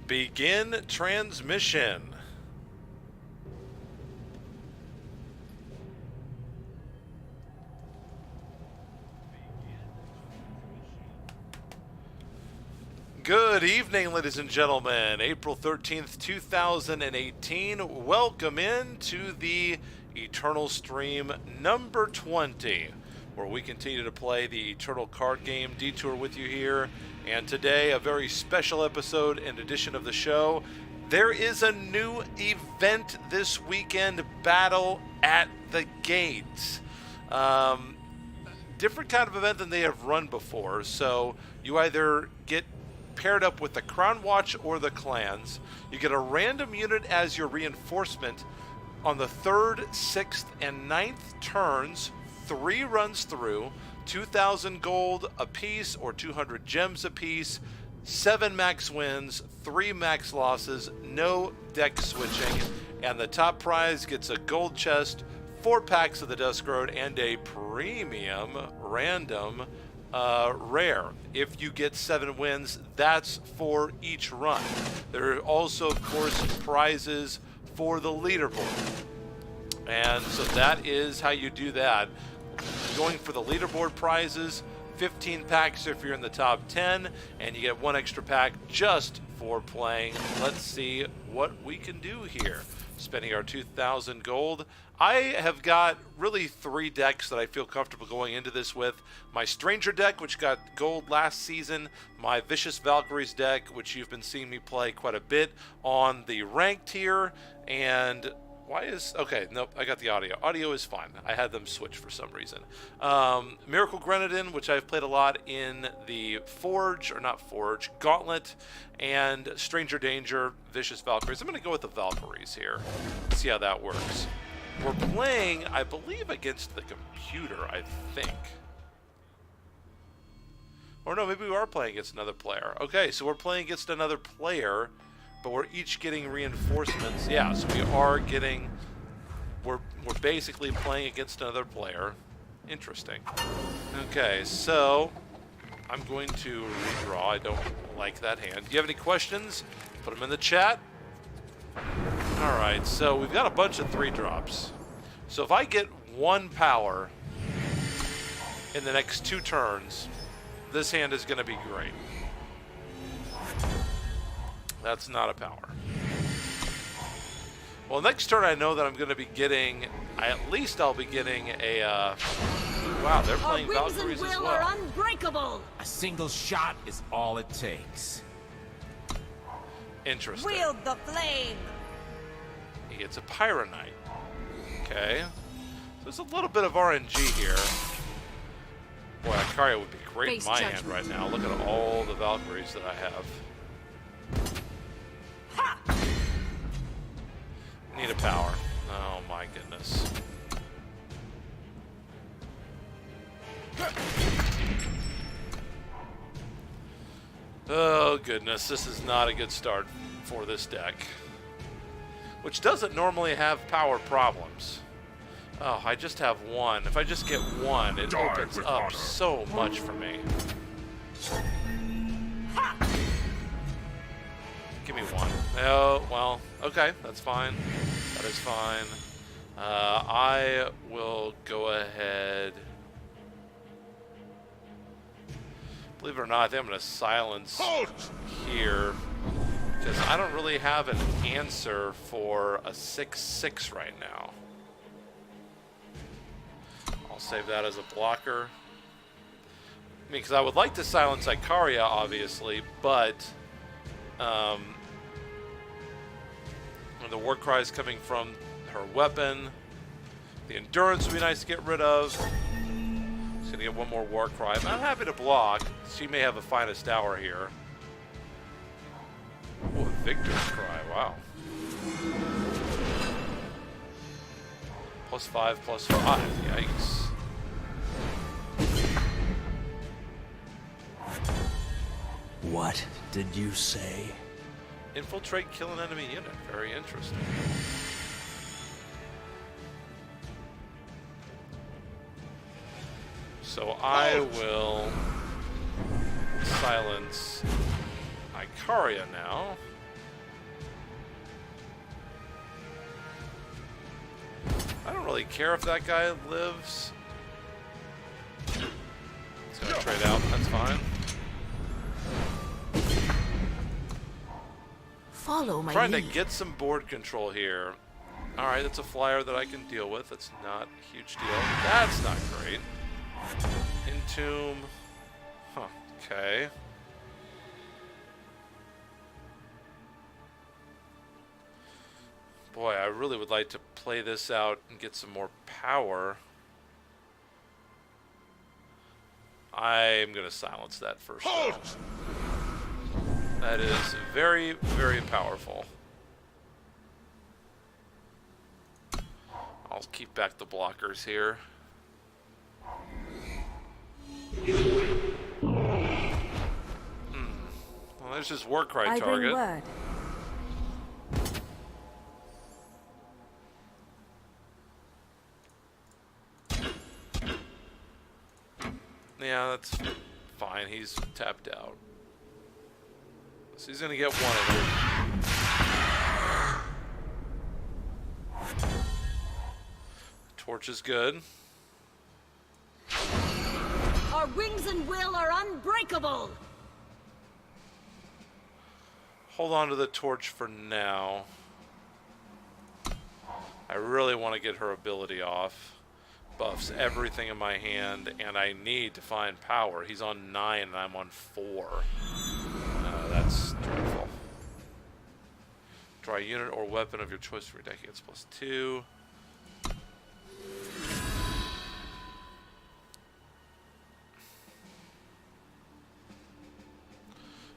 Begin transmission. Good evening, ladies and gentlemen. April 13th, 2018. Welcome in to the Eternal Stream number 20, where we continue to play the Eternal card game Detour with you here. And today, a very special episode and edition of the show. There is a new event this weekend, Battle at the Gates. Different kind of event than they have run before. So you either get paired up with the Crown Watch or the clans. You get a random unit as your reinforcement on the 3rd, 6th, and 9th turns, 3 runs through, 2,000 gold apiece or 200 gems apiece, 7 max wins, 3 max losses, no deck switching, and the top prize gets a gold chest, 4 packs of the Dusk Road, and a premium random rare. If you get 7 wins, that's for each run. There are also, of course, prizes for the leaderboard. And so that is how you do that. Going for the leaderboard prizes, 15 packs if you're in the top 10, and you get 1 extra pack just for playing. Let's see what we can do here. Spending our 2,000 gold. I have got really 3 decks that I feel comfortable going into this with. My Stranger deck, which got gold last season. My Vicious Valkyries deck, which you've been seeing me play quite a bit on the ranked tier. And why is... Okay, nope, I got the audio. Audio is fine. I had them switch for some reason. Miracle Grenadin, which I've played a lot in the Forge, or not Forge, Gauntlet, and Stranger Danger, Vicious Valkyries. I'm going to go with the Valkyries here. See how that works. We're playing, I believe, against the computer, I think. Or no, maybe we are playing against another player. Okay, so we're playing against another player, but we're each getting reinforcements. Yeah, so we are getting... We're basically playing against another player. Interesting. Okay, so I'm going to redraw. I don't like that hand. Do you have any questions? Put them in the chat. Alright, so we've got a bunch of 3 drops. So if I get 1 power in the next 2 turns, this hand is going to be great. That's not a power. Well, next turn I know that I'm going to be getting, at least I'll be getting a, wow, they're playing Valkyries as well. Are unbreakable. A single shot is all it takes. Interesting. Wield the flame. He gets a Pyro Knight. Okay. So there's a little bit of RNG here. Boy, Ikaria would be great Face in my judgment. hand right now. Look at all the Valkyries that I have. Ha! Need a power. Oh my goodness. Oh goodness, this is not a good start for this deck. Which doesn't normally have power problems. Oh, I just have 1. If I just get 1, it opens up so much for me. Give me 1. Oh, well, okay, that's fine. That is fine. I will go ahead. Believe it or not, I think I'm going to silence here. Because I don't really have an answer for a 6/6 right now. I'll save that as a blocker. I mean, because I would like to silence Ikaria, obviously, but the war cry is coming from her weapon. The endurance would be nice to get rid of. Just gonna get 1 more war cry. I'm not happy to block. She may have a finest hour here. Oh, Victor's Cry, wow. +5, +5, yikes. What did you say? Infiltrate, kill an enemy unit. Very interesting. So I will silence Ikaria now. really care if that guy lives. He's gonna trade out, that's fine. Follow my Trying to lead. get some board control here. Alright, that's a flyer that I can deal with. That's not a huge deal. That's not great. Entomb. Huh, okay. Boy, I really would like to play this out and get some more power. I'm going to silence that first. Halt! That is very, very powerful. I'll keep back the blockers here. Well, there's his Warcry I target. bring word. Yeah, that's fine. He's tapped out. So he's gonna get one of them. Torch is good. Our wings and will are unbreakable. Hold on to the torch for now. I really want to get her ability off. Buffs everything in my hand, and I need to find power. He's on 9 and I'm on 4. That's dreadful. Draw a unit or weapon of your choice for decades +2.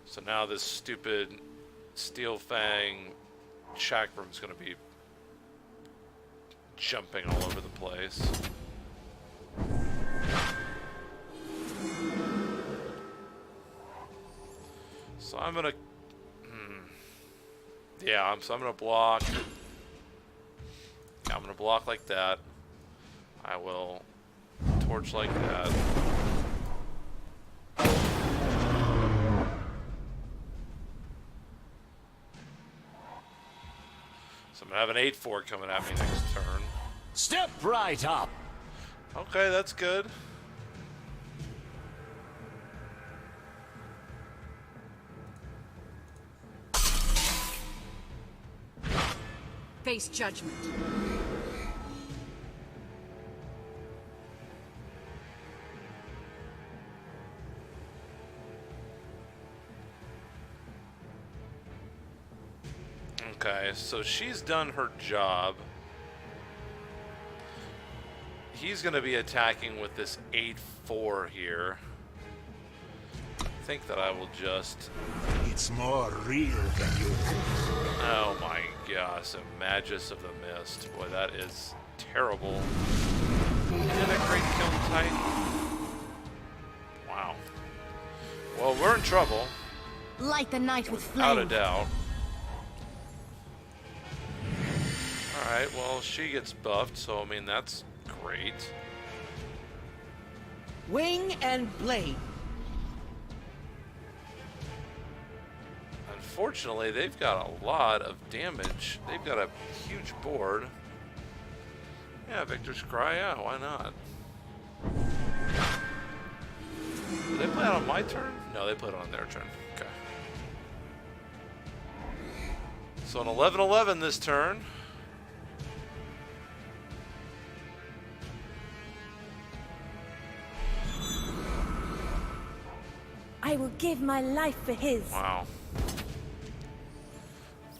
So now this stupid Steel Fang Chakram's going to be jumping all over the place. So I'm gonna, yeah. So I'm gonna block. Yeah, I'm gonna block like that. I will torch like that. So I'm gonna have an 8/4 coming at me next turn. Step right up. Okay, that's good. Face judgment. Okay, so she's done her job. He's going to be attacking with this 8/4 here. I think that I will just... It's more real than you think. Oh my gosh, a Magus of the Mist. Boy, that is terrible. And a Great Kiln Titan. Wow. Well, we're in trouble. Light the night with Without a flame. doubt. Alright, well, she gets buffed, so I mean, that's great. Wing and blade. Unfortunately, they've got a lot of damage. They've got a huge board. Yeah, Victor's Cry, yeah, why not? Did they play it on my turn? No, they played it on their turn. Okay. So an 11/11 this turn. I will give my life for his. Wow.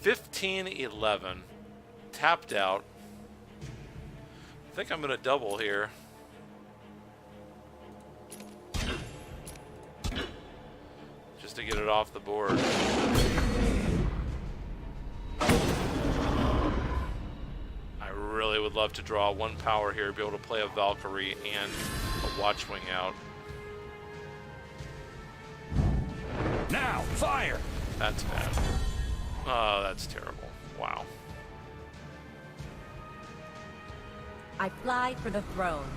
15/11. Tapped out. I think I'm going to double here. Just to get it off the board. I really would love to draw 1 power here, be able to play a Valkyrie and a Watchwing out. Now, fire! That's bad. Oh, that's terrible. Wow. I fly for the throne.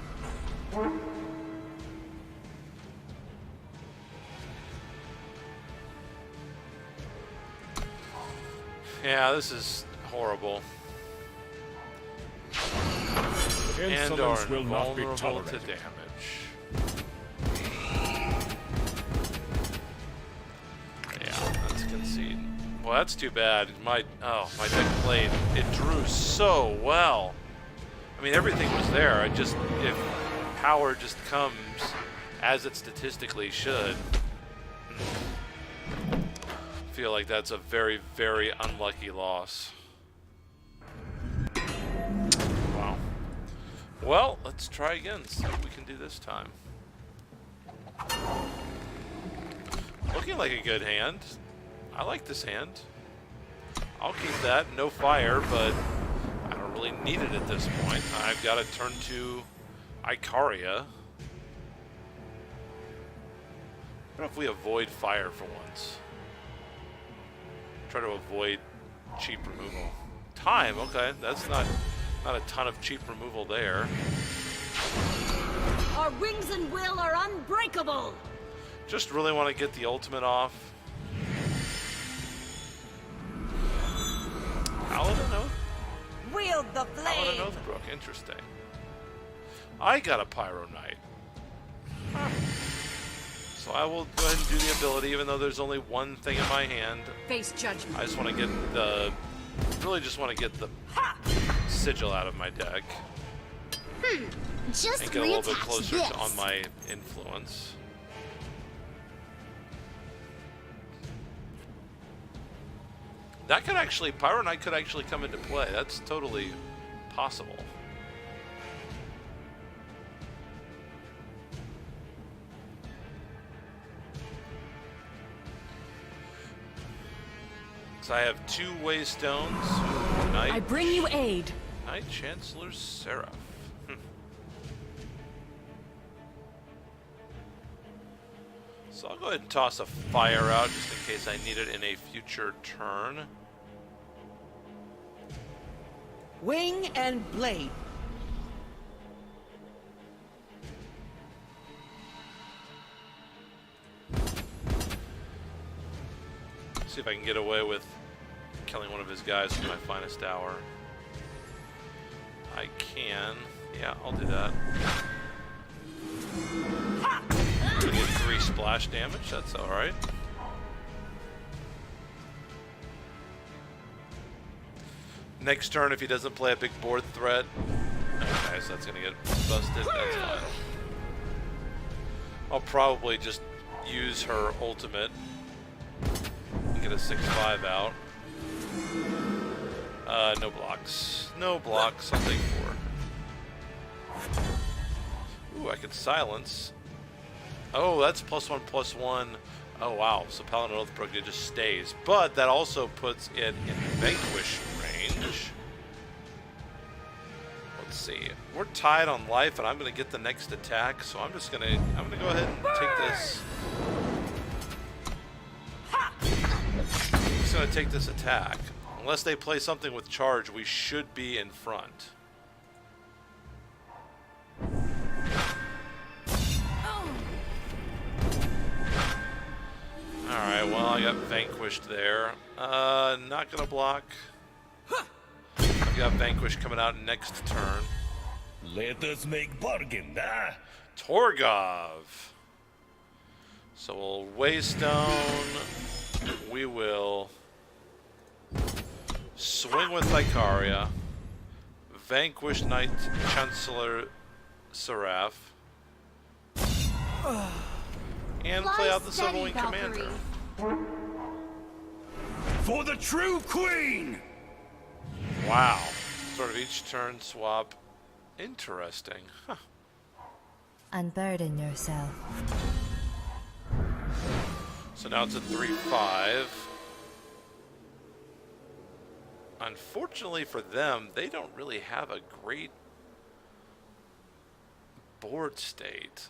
Yeah, this is horrible. and are Insolence will not be invulnerable to tolerated. damage. Yeah, that's concede. Well, that's too bad. My deck played. It drew so well. I mean, everything was there. If power just comes as it statistically should, I feel like that's a very, very unlucky loss. Wow. Well, let's try again. See what we can do this time. Looking like a good hand. I like this hand. I'll keep that. No fire, but I don't really need it at this point. I've got to turn to Icaria. What if we avoid fire for once? Try to avoid cheap removal. Time, okay. That's not a ton of cheap removal there. Our wings and will are unbreakable. Just really want to get the ultimate off. Paladin Oath? Wield the Paladin flame. Oathbrook, interesting. I got a Pyro Knight. Huh. So I will go ahead and do the ability, even though there's only one thing in my hand. Face judgment. I just want to get the... Really just want to get the sigil out of my deck. Just And get a little bit reattach closer this. to on my influence. That could actually... Pyro Knight could actually come into play. That's totally possible. So I have 2 Waystones. I bring you aid. Knight Chancellor Seraph. So I'll go ahead and toss a fire out just in case I need it in a future turn. Wing and blade. See if I can get away with killing one of his guys with my finest hour. I can. Yeah, I'll do that. Gonna get 3 splash damage. That's alright. Next turn, if he doesn't play a big board threat. Okay, so that's gonna get busted. That's fine. I'll probably just use her ultimate. Get a 6/5 out. No blocks. No blocks. I'll take 4. Ooh, I could silence. Oh, that's +1/+1. Oh, wow. So Paladin Oathbrook, it just stays. But that also puts it in Vanquish range. Let's see. We're tied on life, and I'm going to get the next attack. So I'm going to go ahead and take this. I'm just going to take this attack. Unless they play something with charge, we should be in front. Alright, well, I got vanquished there. Not going to block. I've got vanquish coming out next turn. Let us make bargain, huh? Torgov. So we'll Waystone. We will swing with Icaria. Vanquish Knight Chancellor Seraph. And play out the steady, Silverwing Commander. Valkyrie. For the true queen! Wow. Sort of each turn swap. Interesting. Huh. Unburden yourself. So now it's a 3/5. Unfortunately for them, they don't really have a great board state.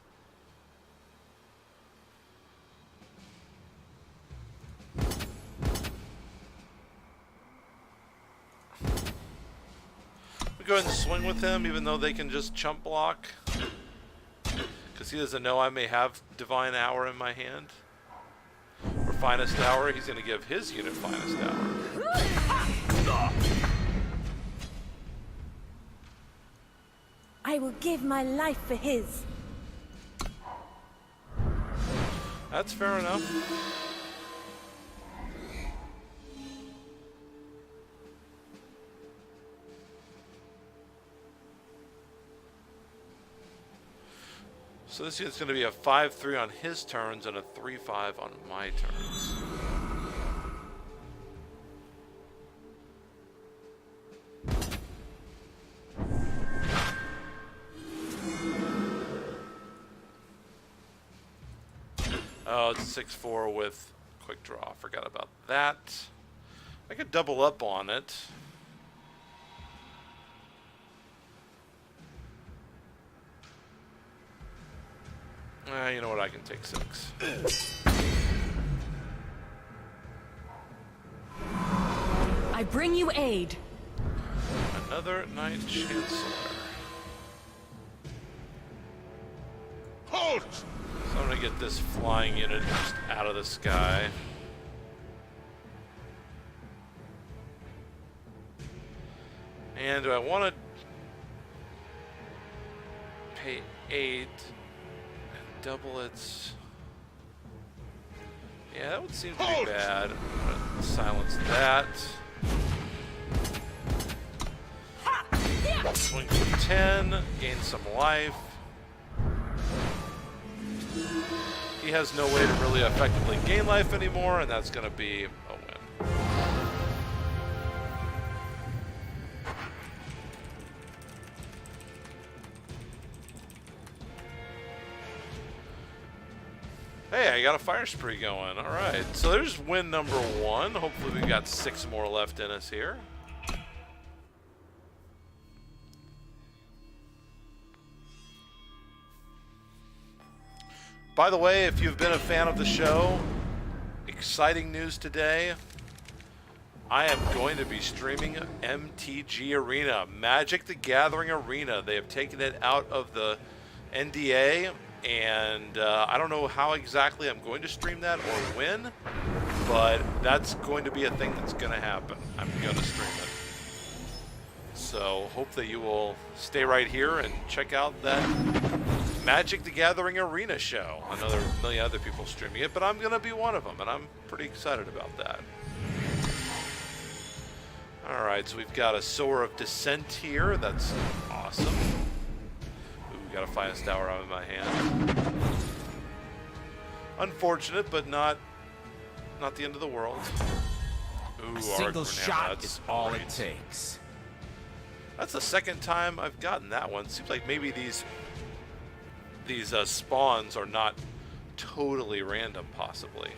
We go ahead and swing with him, even though they can just chump block. Because he doesn't know I may have Divine Hour in my hand. Or Finest Hour, he's going to give his unit Finest Hour. I will give my life for his. That's fair enough. So this is going to be a 5-3 on his turns and a 3-5 on my turns. Oh, it's 6-4 with quick draw. Forgot about that. I could double up on it. You know what? I can take 6. I bring you aid. Another Knight Chancellor. Halt! So I'm gonna get this flying unit just out of the sky. And do I want to pay 8 and double its? Yeah, that would seem to be bad. I'm gonna silence that. Swing for 10, gain some life. He has no way to really effectively gain life anymore, and that's going to be a win. Hey, I got a fire spree going. All right, so there's win number 1. Hopefully we've got 6 more left in us here. By the way, if you've been a fan of the show, exciting news today. I am going to be streaming MTG Arena, Magic the Gathering Arena. They have taken it out of the NDA, and I don't know how exactly I'm going to stream that or when, but that's going to be a thing that's going to happen. I'm going to stream it. So hope that you will stay right here and check out that Magic the Gathering Arena show. I know there are a million other people streaming it, but I'm going to be one of them, and I'm pretty excited about that. Alright, so we've got a Sower of Descent here. That's awesome. Ooh, we got a Finest Hour out of my hand. Unfortunate, but not the end of the world. Ooh, a single Ardent shot Hammer, is all great. it takes. That's the second time I've gotten that one. Seems like maybe these spawns are not totally random, possibly.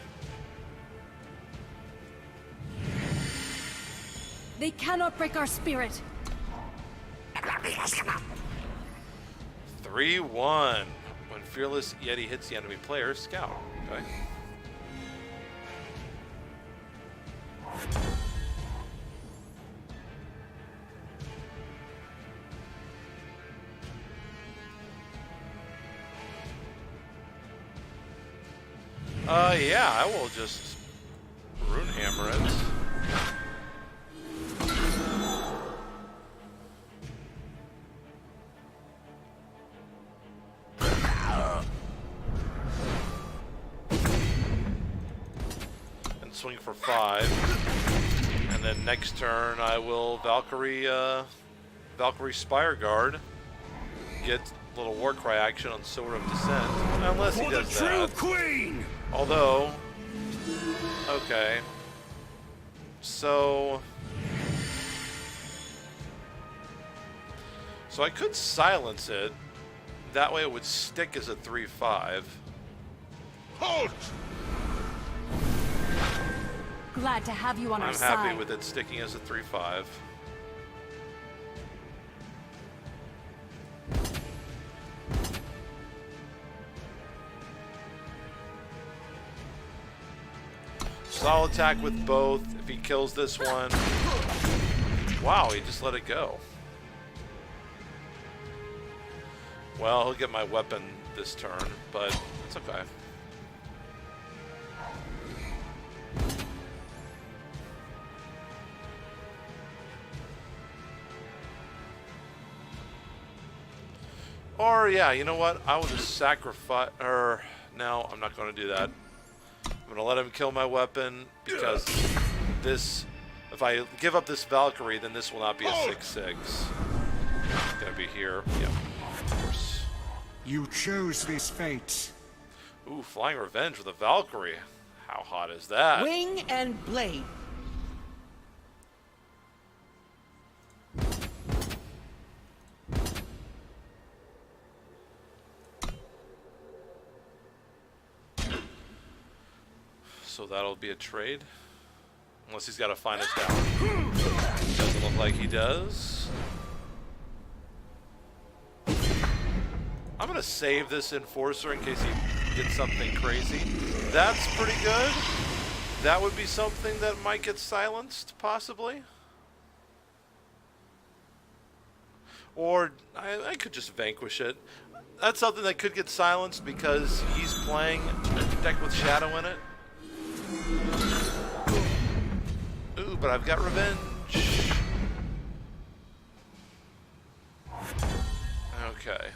They cannot break our spirit. 3-1. When Fearless Yeti hits the enemy player, scout. Okay. Yeah, I will just Rune Hammer it. And swing for 5. And then next turn I will Valkyrie Spire Guard. Get a little Warcry action on Sword of Descent. Unless he does that. Queen! Although, okay, so I could silence it. That way it would stick as a 3-5. Halt! Glad to have you on our I'm side. happy with it sticking as a 3-5. So I'll attack with both. If he kills this one, wow, he just let it go. Well, he'll get my weapon this turn, but it's okay. Or, yeah, you know what? I will just sacrifice... no, I'm not going to do that. I'm going to let him kill my weapon, because this... If I give up this Valkyrie, then this will not be a 6-6. It's going to be here. Yep, of course. You chose this fate. Ooh, Flying Revenge with a Valkyrie. How hot is that? Wing and blade. So that'll be a trade. Unless he's got to find us down. Doesn't look like he does. I'm going to save this Enforcer in case he gets something crazy. That's pretty good. That would be something that might get silenced, possibly. Or I could just vanquish it. That's something that could get silenced because he's playing a deck with Shadow in it. Ooh, but I've got revenge. Okay.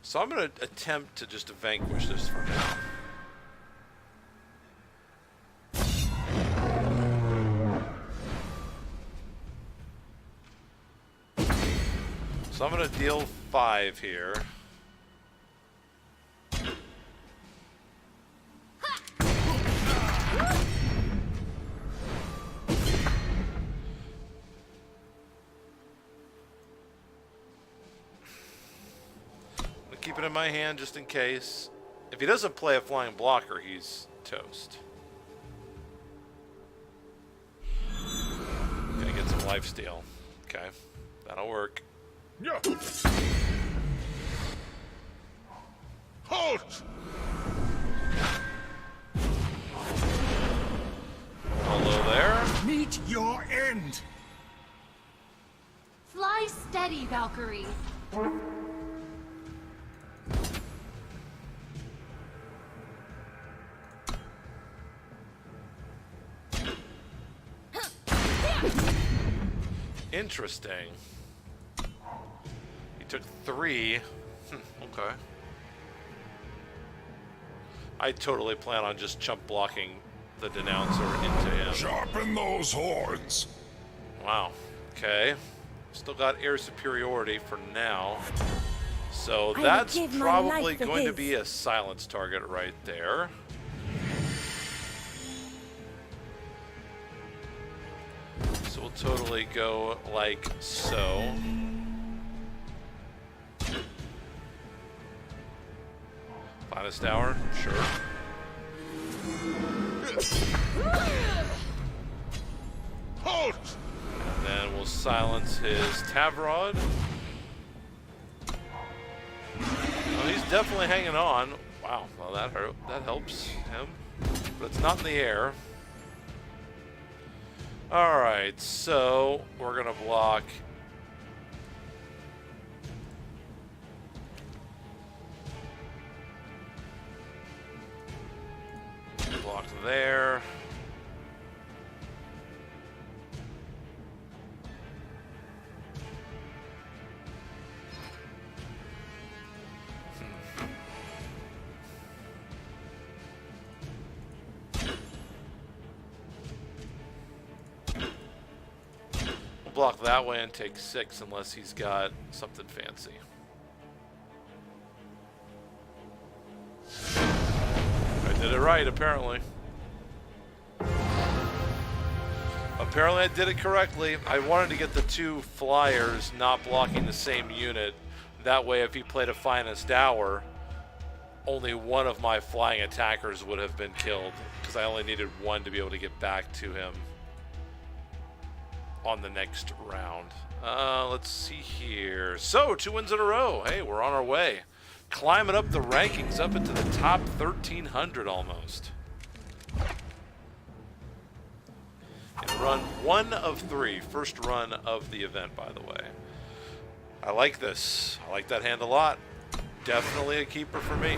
So I'm going to attempt to just vanquish this for now. So I'm going to deal 5 here. Keep it in my hand just in case. If he doesn't play a flying blocker, he's toast. Gonna get some lifesteal. Okay, that'll work. Yeah. Halt! Hello there. Meet your end. Fly steady, Valkyrie. Interesting. He took 3. Okay. I totally plan on just chump blocking the Denouncer into him. Sharpen those horns. Wow. Okay. Still got air superiority for now. So I that's would give my probably life for going to his. be a silence target right there. So we'll totally go like so. Finest hour, sure. Halt! And then we'll silence his Tavrod. Oh, he's definitely hanging on. Wow, well that helps him. But it's not in the air. Alright, so we're gonna block there. We'll block that way and take 6 unless he's got something fancy. I did it right, apparently. Apparently I did it correctly. I wanted to get the 2 flyers not blocking the same unit. That way if he played a Finest Hour, only one of my flying attackers would have been killed, because I only needed 1 to be able to get back to him on the next round. Let's see here. So, 2 wins in a row. Hey, we're on our way. Climbing up the rankings, up into the top 1,300 almost. And run 1 of 3. First run of the event, by the way. I like this. I like that hand a lot. Definitely a keeper for me.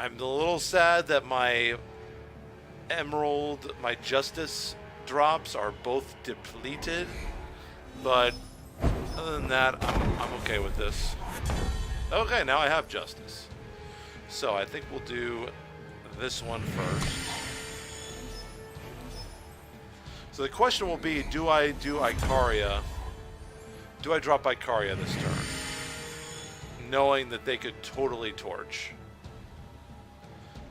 I'm a little sad that my Emerald, my Justice drops are both depleted, but other than that, I'm okay with this. Okay, now I have Justice. So I think we'll do this one first. So the question will be, do I do Icaria? Do I drop Icaria this turn? Knowing that they could totally torch.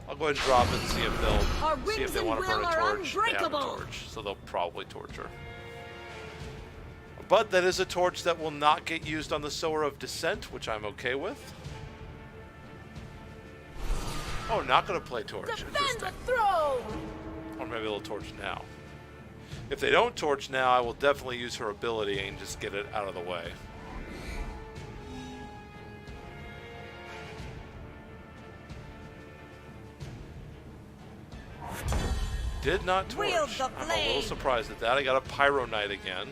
I'll go ahead and drop it and see if Our they'll see if wings they and want to burn will a are torch. They have a unbreakable. torch, so they'll probably torch her. But that is a torch that will not get used on the Sower of Descent, which I'm okay with. Oh, not going to play torch. Defend Interesting. the throne! Or maybe they'll torch now. If they don't torch now, I will definitely use her ability and just get it out of the way. Did not torch. Wield the I'm a little blade. surprised at that. I got a Pyro Knight again.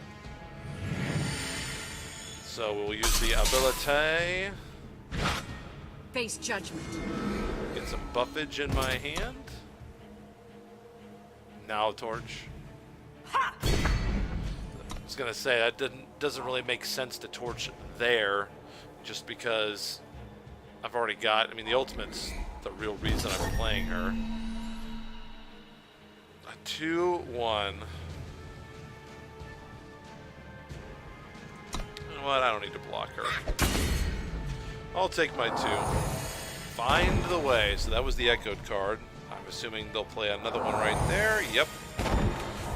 So we'll use the ability. Face judgment. Get some buffage in my hand. Now torch. I was gonna say that doesn't really make sense to torch there, just because I've already got. I mean, the ultimate's the real reason I'm playing her. A 2/1. You know what? I don't need to block her. I'll take my 2. Find the way. So that was the echoed card. I'm assuming they'll play another one right there. Yep.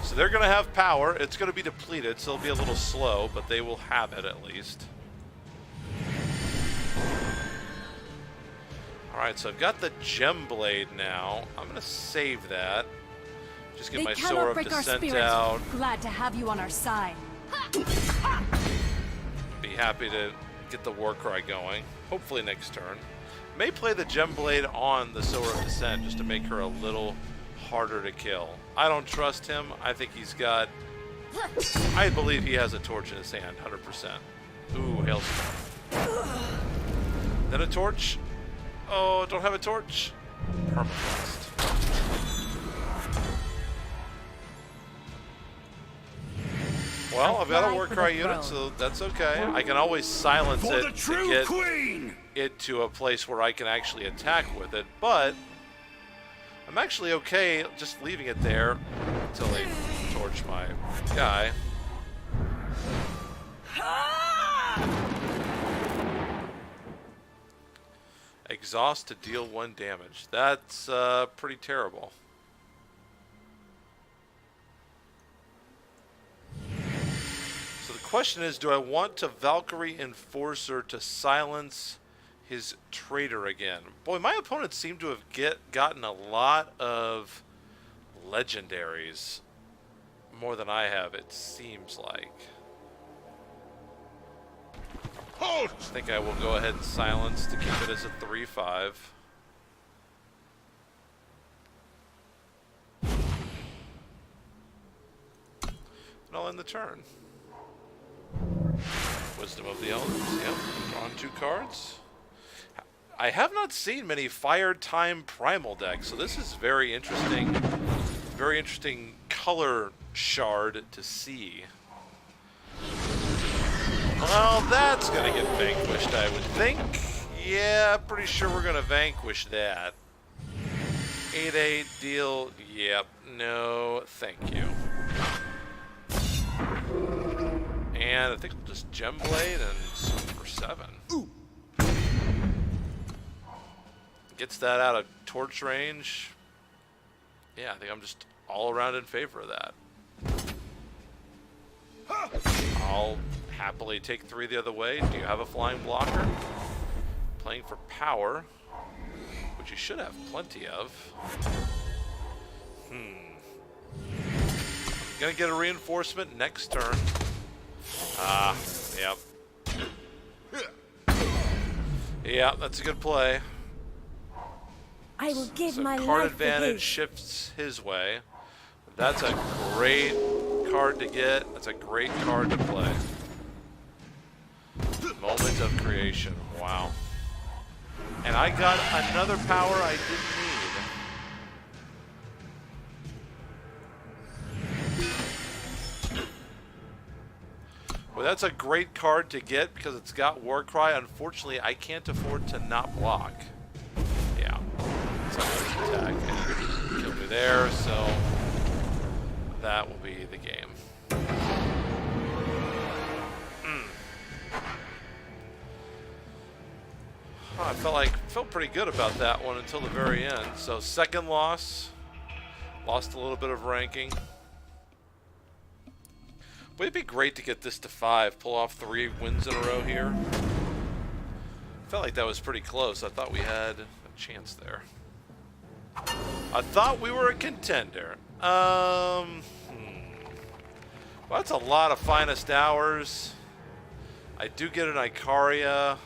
So they're going to have power. It's going to be depleted, so it'll be a little slow, but they will have it at least. Alright, so I've got the Gem Blade now. I'm going to save that. Just get They my Sower cannot of break our Descent spirit. out. Glad to have you on our side. Be happy to get the Warcry going. Hopefully next turn. May play the Gem Blade on the Sower of Descent just to make her a little harder to kill. I don't trust him. I think he's got... I believe he has a torch in his hand, 100%. Ooh, Hailstorm. Then a torch. Oh, don't have a torch. Permafrost. Well, I've got a Apply for Warcry the unit, throne. so that's okay. I can always silence For it the to true get queen! it to a place where I can actually attack with it, but I'm actually okay just leaving it there until they torch my guy. Exhaust to deal 1 damage. That's pretty terrible. So the question is, do I want to Valkyrie Enforcer to silence his traitor again? Boy, my opponents seem to have gotten a lot of legendaries. More than I have, it seems like. Halt! I think I will go ahead and silence to keep it as a 3/5. And I'll end the turn. Wisdom of the Elders, yep. Drawn 2 cards. I have not seen many Fire Time Primal decks, so this is very interesting. Very interesting color shard to see. Well, that's gonna get vanquished, I would think. Yeah, pretty sure we're gonna vanquish that. 8/8 deal. Yep. No, thank you. And I think we'll just Gem Blade and swing for 7. Gets that out of torch range. Yeah, I think I'm just all around in favor of that. I'll happily take 3 the other way. Do you have a flying blocker? Playing for power, which you should have plenty of. Gonna get a reinforcement next turn. Ah, yep. Yeah, that's a good play. I will give So my card life advantage for his. shifts his way. That's a great card to get. That's a great card to play. Moment of creation. Wow. And I got another power I didn't need. Well, that's a great card to get because it's got Warcry. Unfortunately, I can't afford to not block. Yeah. So I'm going to attack and kill me there, so that will be the game. Oh, I felt pretty good about that one until the very end. So second loss, lost a little bit of ranking. But it'd be great to get this to 5, pull off 3 wins in a row here. Felt like that was pretty close. I thought we had a chance there. I thought we were a contender. Well, that's a lot of finest hours. I do get an Icaria.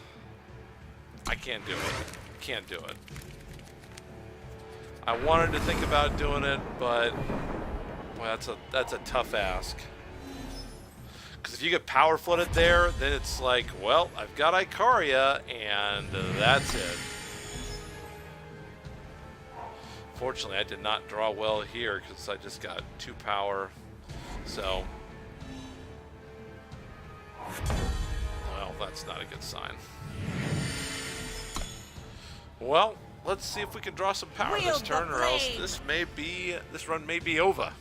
I can't do it. Can't do it. I wanted to think about doing it, but well, that's a tough ask. Because if you get power flooded there, then it's like, well, I've got Icaria, and that's it. Fortunately, I did not draw well here because I just got 2 power. So, well, that's not a good sign. Well, let's see if we can draw some power this turn, or else this run may be over.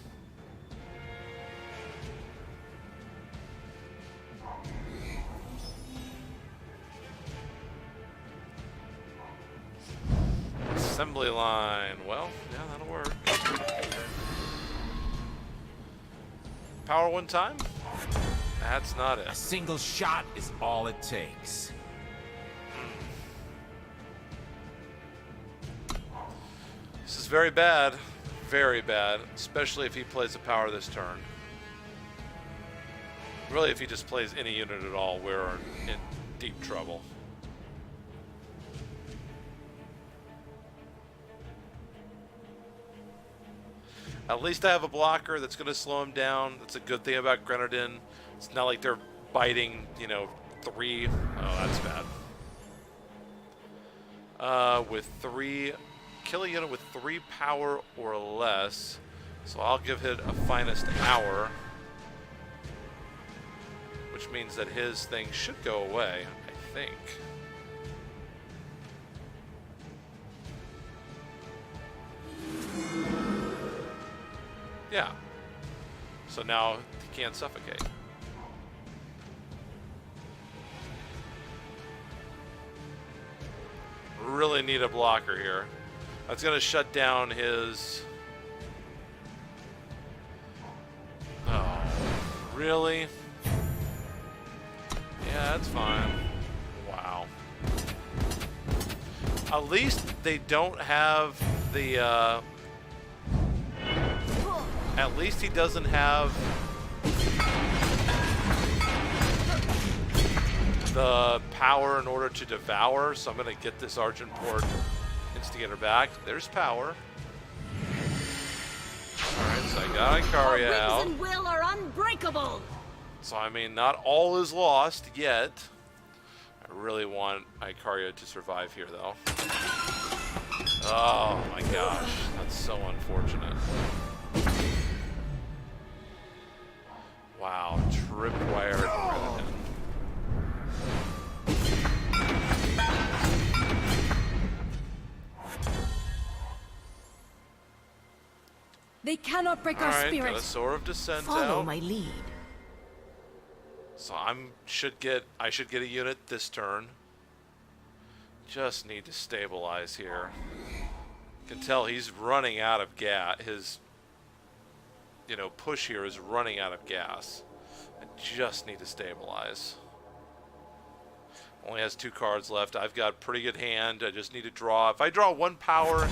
Assembly line. Well, yeah, that'll work. Power one time? That's not it. A single shot is all it takes. This is very bad, especially if he plays a power this turn. Really, if he just plays any unit at all, we're in deep trouble. At least I have a blocker that's going to slow him down. That's a good thing about Grenadin. It's not like they're biting, 3. Oh, that's bad. With 3... Kill a unit with 3 power or less. So I'll give it a finest hour. Which means that his thing should go away, I think. Yeah. So now he can't suffocate. Really need a blocker here. That's going to shut down his... Oh, really? Yeah, that's fine. Wow. At least they don't have the... At least he doesn't have the power in order to devour, so I'm going to get this Argenport Instigator back. There's power. Alright, so I got Icaria out. Wings and will are unbreakable. So, I mean, not all is lost yet. I really want Icaria to survive here, though. Oh, my gosh. That's so unfortunate. Wow, tripwire Grenadin. They cannot break our Alright, spirit. got a Sword of Descent Follow out. my lead. So I should get a unit this turn. Just need to stabilize here. Can tell he's running out of gas. His push here is running out of gas. I just need to stabilize. Only has 2 cards left. I've got pretty good hand. I just need to draw. If I draw 1 power,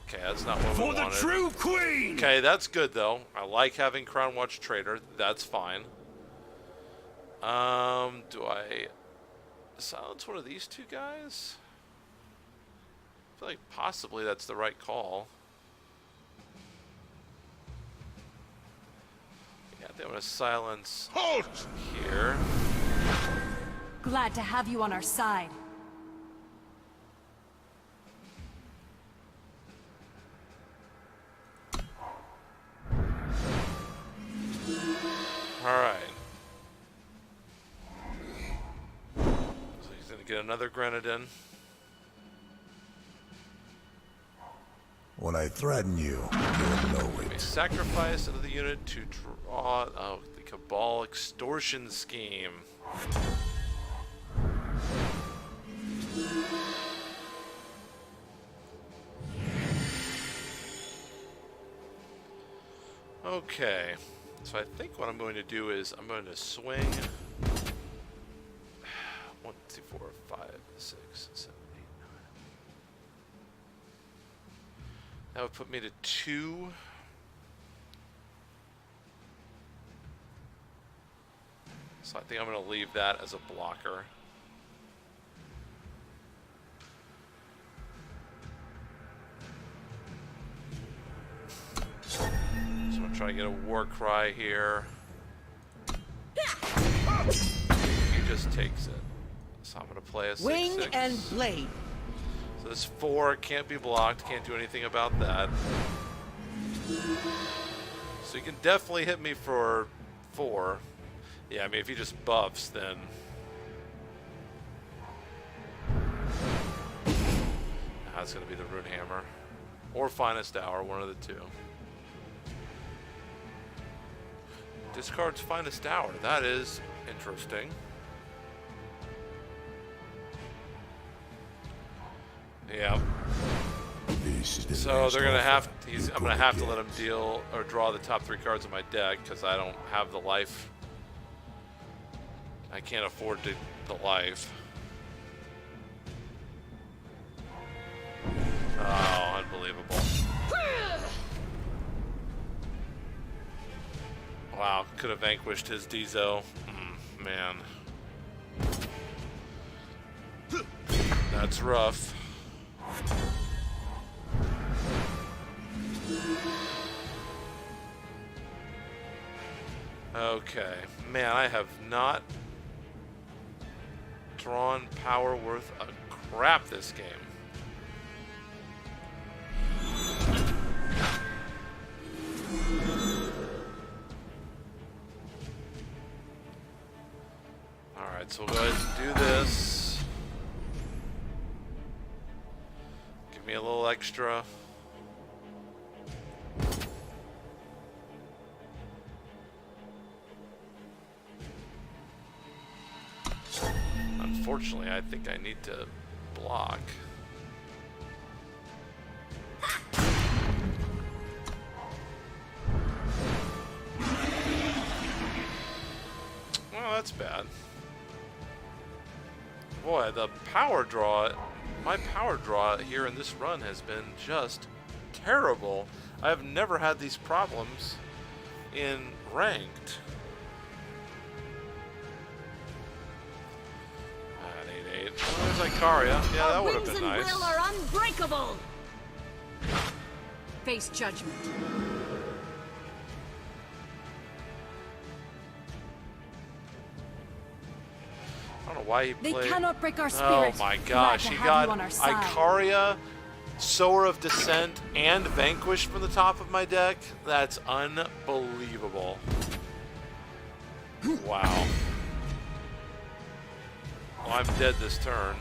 okay, that's not what we wanted. For the true queen! Okay, that's good though. I like having Crown Watch Trader. That's fine. Do I silence one of these 2 guys? I feel like possibly that's the right call. Yeah, I think I'm gonna silence Halt! here. Glad to have you on our side. Gonna get another Grenadin. When I threaten you, you'll know A it. sacrifice of the unit to draw. Oh, the Cabal extortion scheme. Okay, so I think what I'm going to do is I'm going to swing 1, 2, 4, 5, 6, 7, 8, 9. That would put me to 2. So I think I'm going to leave that as a blocker. So I'm going to try to get a war cry here. He just takes it. So I'm going to play a 6/6. Wing and blade. So this 4 can't be blocked. Can't do anything about that. So you can definitely hit me for 4. Yeah, I mean, if he just buffs, then... That's going to be the Rune Hammer. Or Finest Hour, one of the two. Discards Finest Hour. That is interesting. Yeah. So they're going to have... I'm going to have to let him deal or draw the top 3 cards of my deck because I don't have the life. I can't afford the life. Oh, unbelievable. Wow, could have vanquished his Dizo. Man. That's rough. Okay. Man, I have not drawn power worth a crap this game. Alright, so we'll go ahead and do this. Give me a little extra. Unfortunately, I think I need to block. Well, that's bad. Boy, the power draw, my power draw here in this run has been just terrible. I've never had these problems in ranked. 8/8. Oh, there's Ikaria. Yeah, that would have been nice. Wings and will are unbreakable. Face judgment. I don't know why he They played. cannot break our Oh spirit. my Glad gosh, to he have got you on our side. Ikaria, Sower of Descent, and Vanquish from the top of my deck. That's unbelievable. Wow. Well, I'm dead this turn.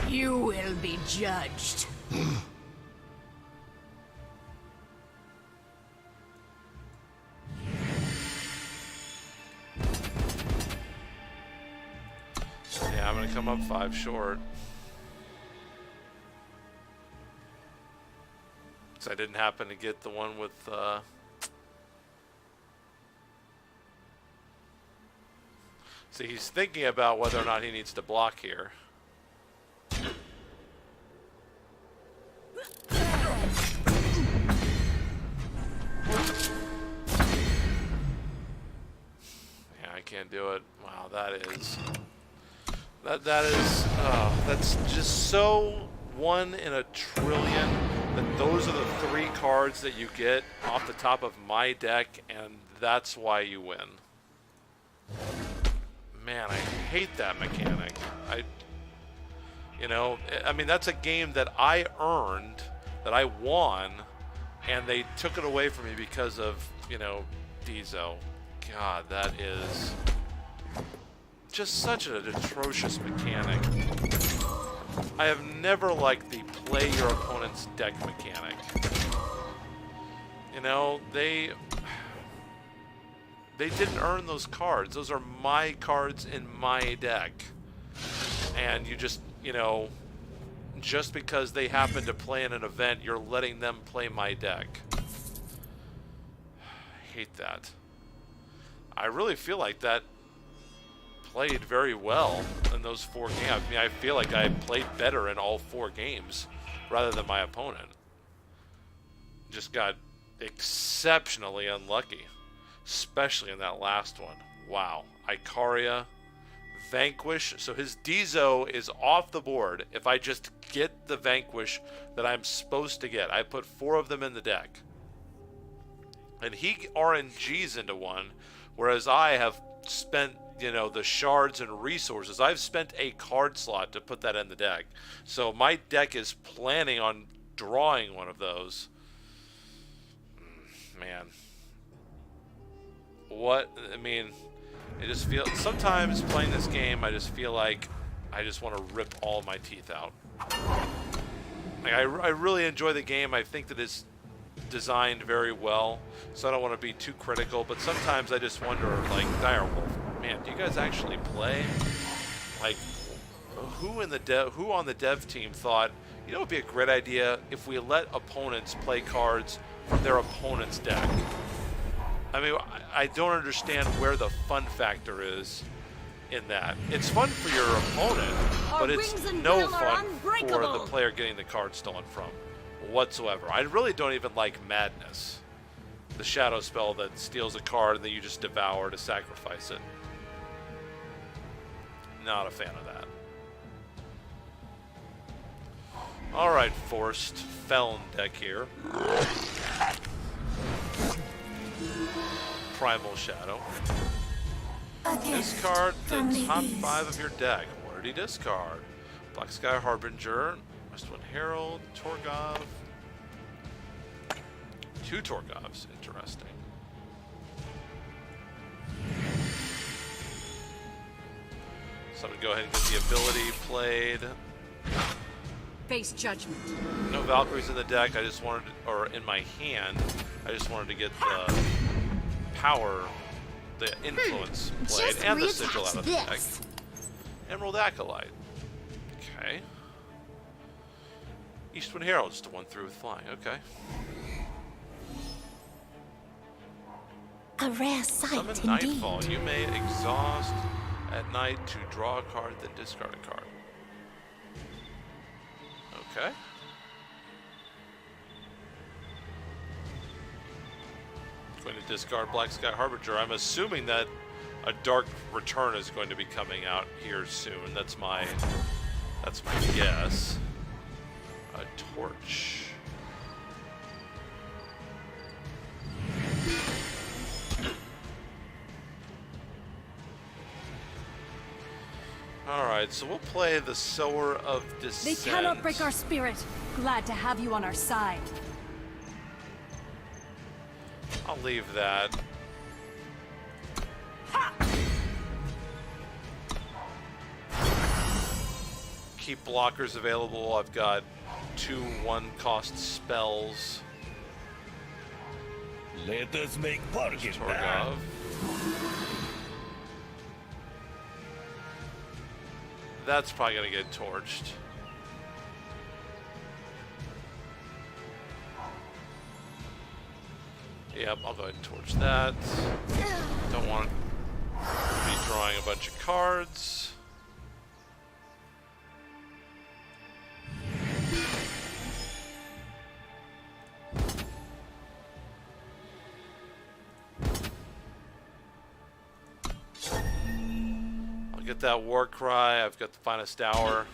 You will be judged. Yeah, I'm gonna come up 5 short. Because I didn't happen to get the one with See, he's thinking about whether or not he needs to block here. Yeah, I can't do it. Wow, that is that's just so 1 in a trillion that those are the 3 cards that you get off the top of my deck, and that's why you win. Man, I hate that mechanic. I mean, that's a game that I earned, that I won, and they took it away from me because of, Dizo. God, that is just such an atrocious mechanic. I have never liked the play your opponent's deck mechanic. You know, they didn't earn those cards. Those are my cards in my deck. And you just, you know, just because they happen to play in an event, you're letting them play my deck. I hate that. I really feel like that played very well in those 4 games. I mean, I feel like I played better in all 4 games rather than my opponent. Just got exceptionally unlucky, especially in that last one. Wow. Ikaria, Vanquish. So his Dizo is off the board if I just get the Vanquish that I'm supposed to get. I put 4 of them in the deck. And he RNGs into one, whereas I have spent, you know, the shards and resources. I've spent a card slot to put that in the deck. So my deck is planning on drawing one of those. Man. What? I mean, it just feels... Sometimes playing this game, I just feel like I just want to rip all my teeth out. Like, I really enjoy the game. I think that it's designed very well, so I don't want to be too critical, but sometimes I just wonder, like, Direwolf, man, do you guys actually play? Like, who on the dev team thought, you know, it would be a great idea if we let opponents play cards from their opponent's deck? I mean, I don't understand where the fun factor is in that. It's fun for your opponent, but it's no fun for the player getting the card stolen from whatsoever. I really don't even like Madness, the shadow spell that steals a card and then you just devour to sacrifice it. Not a fan of that. Alright, Forced Felon deck here. Primal Shadow. Discard the top 5 of your deck. What did he discard? Black Sky Harbinger, Westwind Herald, Torgov. 2 Torgovs, interesting. So I'm going to go ahead and get the ability played. Face judgment. No Valkyries in the deck, I just wanted, or in my hand, I just wanted to get the power, the influence played, and the sigil out of the deck. Emerald Acolyte. Okay. Eastwind Herald, just a 1/3 with flying, okay. A rare sight Summon indeed. Nightfall. You may exhaust at night to draw a card, then discard a card. Okay. Going to discard Black Sky Harbinger. I'm assuming that a Dark Return is going to be coming out here soon. That's my guess. A Torch. Alright, so we'll play the Sower of Descent. They cannot break our spirit. Glad to have you on our side. I'll leave that. Keep blockers available. I've got 2 1-cost spells. Let us make bargain. Torgov. That's probably gonna get torched. Yep, I'll go ahead and torch that. Don't want to be drawing a bunch of cards. I'll get that War Cry. I've got the Finest Hour.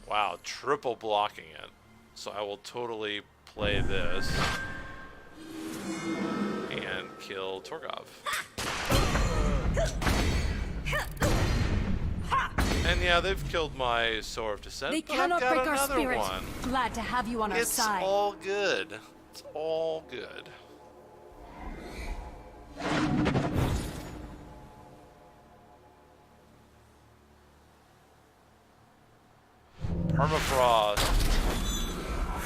Wow, triple blocking it. So I will totally play this and kill Torgov. And yeah, they've killed my Sower of Descent. They but cannot I've got break our another spirit. one. Glad to have you on our It's side. all good. It's all good. Permafrost.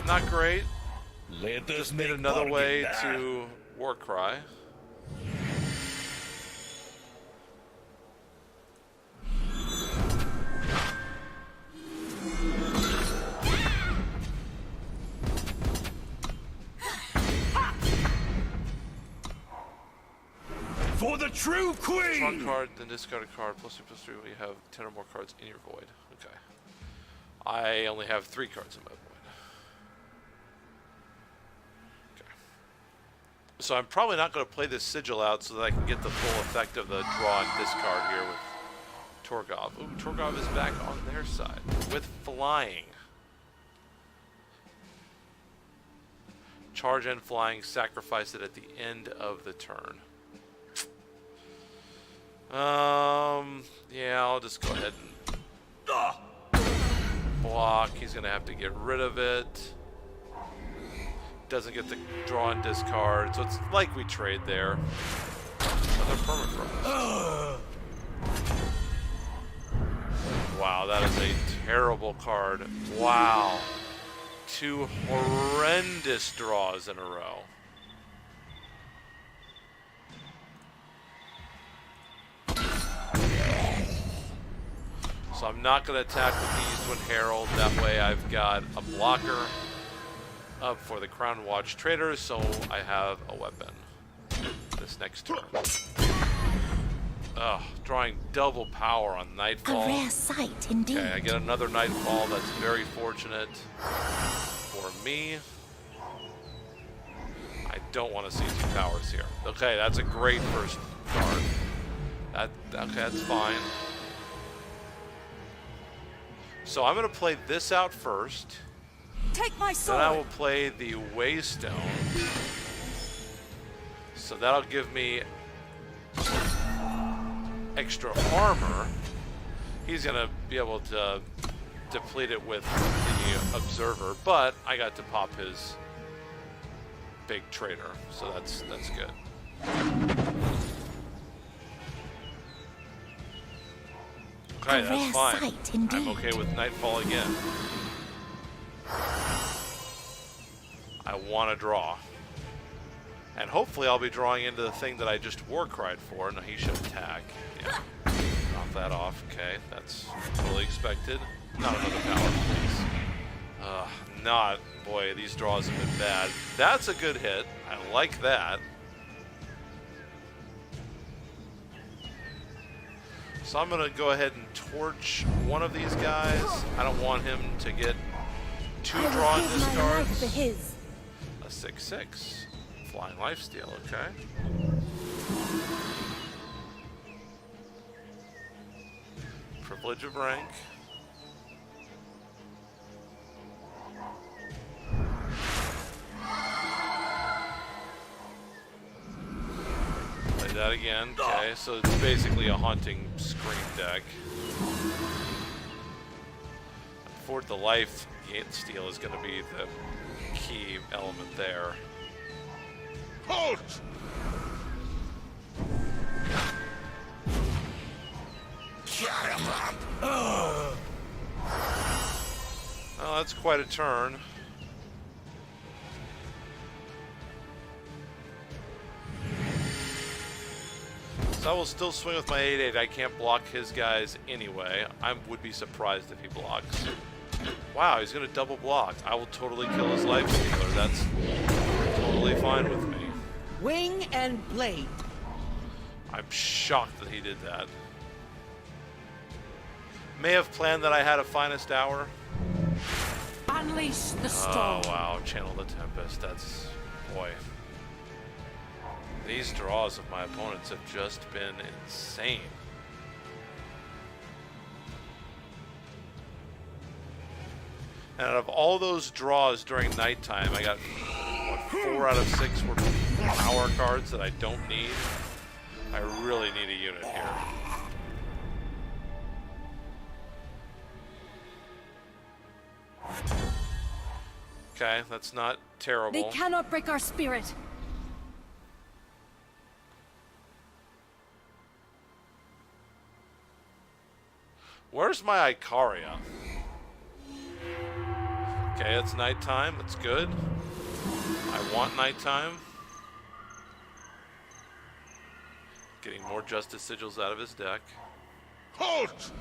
Not great. Let us Just make made another way bargain. to Warcry. For the true Draw a queen. card, then discard a card. +3/+3. You have 10 or more cards in your void. Okay. I only have 3 cards in my void. Okay. So I'm probably not going to play this sigil out so that I can get the full effect of the draw and discard here with Torgov. Ooh, Torgov is back on their side with flying. Charge and flying, sacrifice it at the end of the turn. Yeah, I'll just go ahead and block. He's gonna have to get rid of it. Doesn't get the draw and discard, so it's like we trade there. Another permafrost. Wow, that is a terrible card. Wow. 2 horrendous draws in a row. So I'm not going to attack with the Eastwind Herald. That way I've got a blocker up for the Crown Watch traders, so I have a weapon this next turn. Ugh, drawing double power on Nightfall. A rare sight indeed. Okay, I get another Nightfall. That's very fortunate for me. I don't want to see 2 powers here. Okay, that's a great first card. Okay, that's fine. So I'm going to play this out first. Take my Then I will sword. play the Waystone. So that'll give me extra armor. He's going to be able to deplete it with the Observer, but I got to pop his big trader, so that's good. Okay, A that's rare fine. sight indeed. I'm okay with Nightfall again. I want to draw. And hopefully I'll be drawing into the thing that I just Warcried for. No, he should attack. Yeah. Knock that off. Okay, that's totally expected. Not another power, please. Not. Boy, these draws have been bad. That's a good hit. I like that. So I'm going to go ahead and torch one of these guys. I don't want him to get 2 draw and discards. his. A 6/6. Flying lifesteal, okay. Privilege of rank. Play that again. Okay, so it's basically a haunting scream deck. Afford the life steal is going to be the key element there. Halt! Oh, that's quite a turn. So I will still swing with my 8/8. I can't block his guys anyway. I would be surprised if he blocks. Wow, he's going to double block. I will totally kill his life stealer. That's totally fine with me. Wing and blade. I'm shocked that he did that. May have planned that I had a finest hour. Unleash the Oh, storm. wow. Channel the Tempest. That's... boy. These draws of my opponents have just been insane. And out of all those draws during nighttime, I got, what, 4 out of 6 were power cards that I don't need. I really need a unit here. Okay, that's not terrible. They cannot break our spirit. Where's my Icaria? Okay, it's nighttime. That's good. I want nighttime. Getting more Justice Sigils out of his deck. Halt!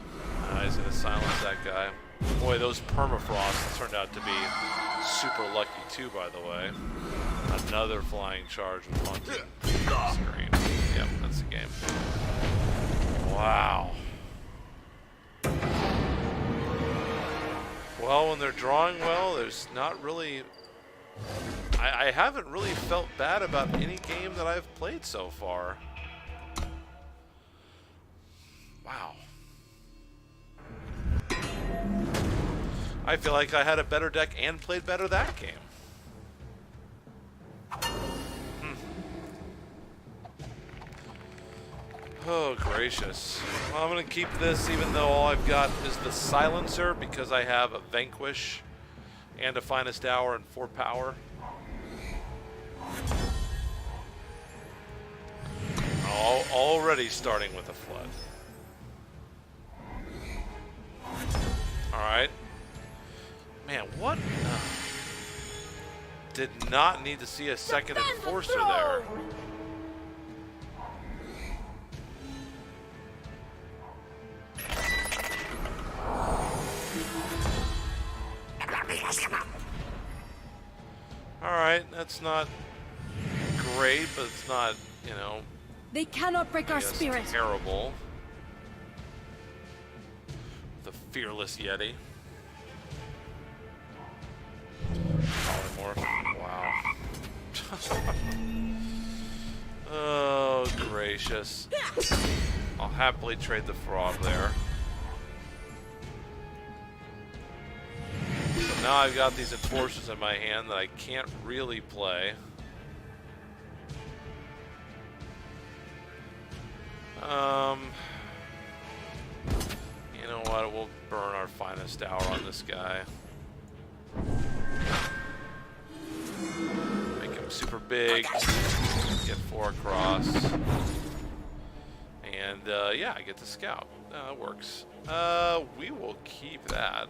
He's going to silence that guy. Boy, those permafrosts turned out to be super lucky too, by the way. Another flying charge with haunting screen. Yep, that's the game. Wow. Well, when they're drawing well, there's not really... I haven't really felt bad about any game that I've played so far. Wow. I feel like I had a better deck and played better that game. Oh, gracious. Well, I'm going to keep this even though all I've got is the Silencer because I have a Vanquish and a Finest Hour and 4 power. Already starting with a Flood. Alright. Man, what? Did not need to see a second Enforcer there. Alright, that's not great, but it's not, you know, They cannot break our yes, spirit. terrible. The Fearless Yeti. Polymorph. Wow. Oh, gracious. I'll happily trade the Frog there. So now I've got these Enforcers in my hand that I can't really play. You know what? We'll burn our Finest Hour on this guy. Make him super big. Get 4 across. And yeah, I get the Scout. That works. We will keep that.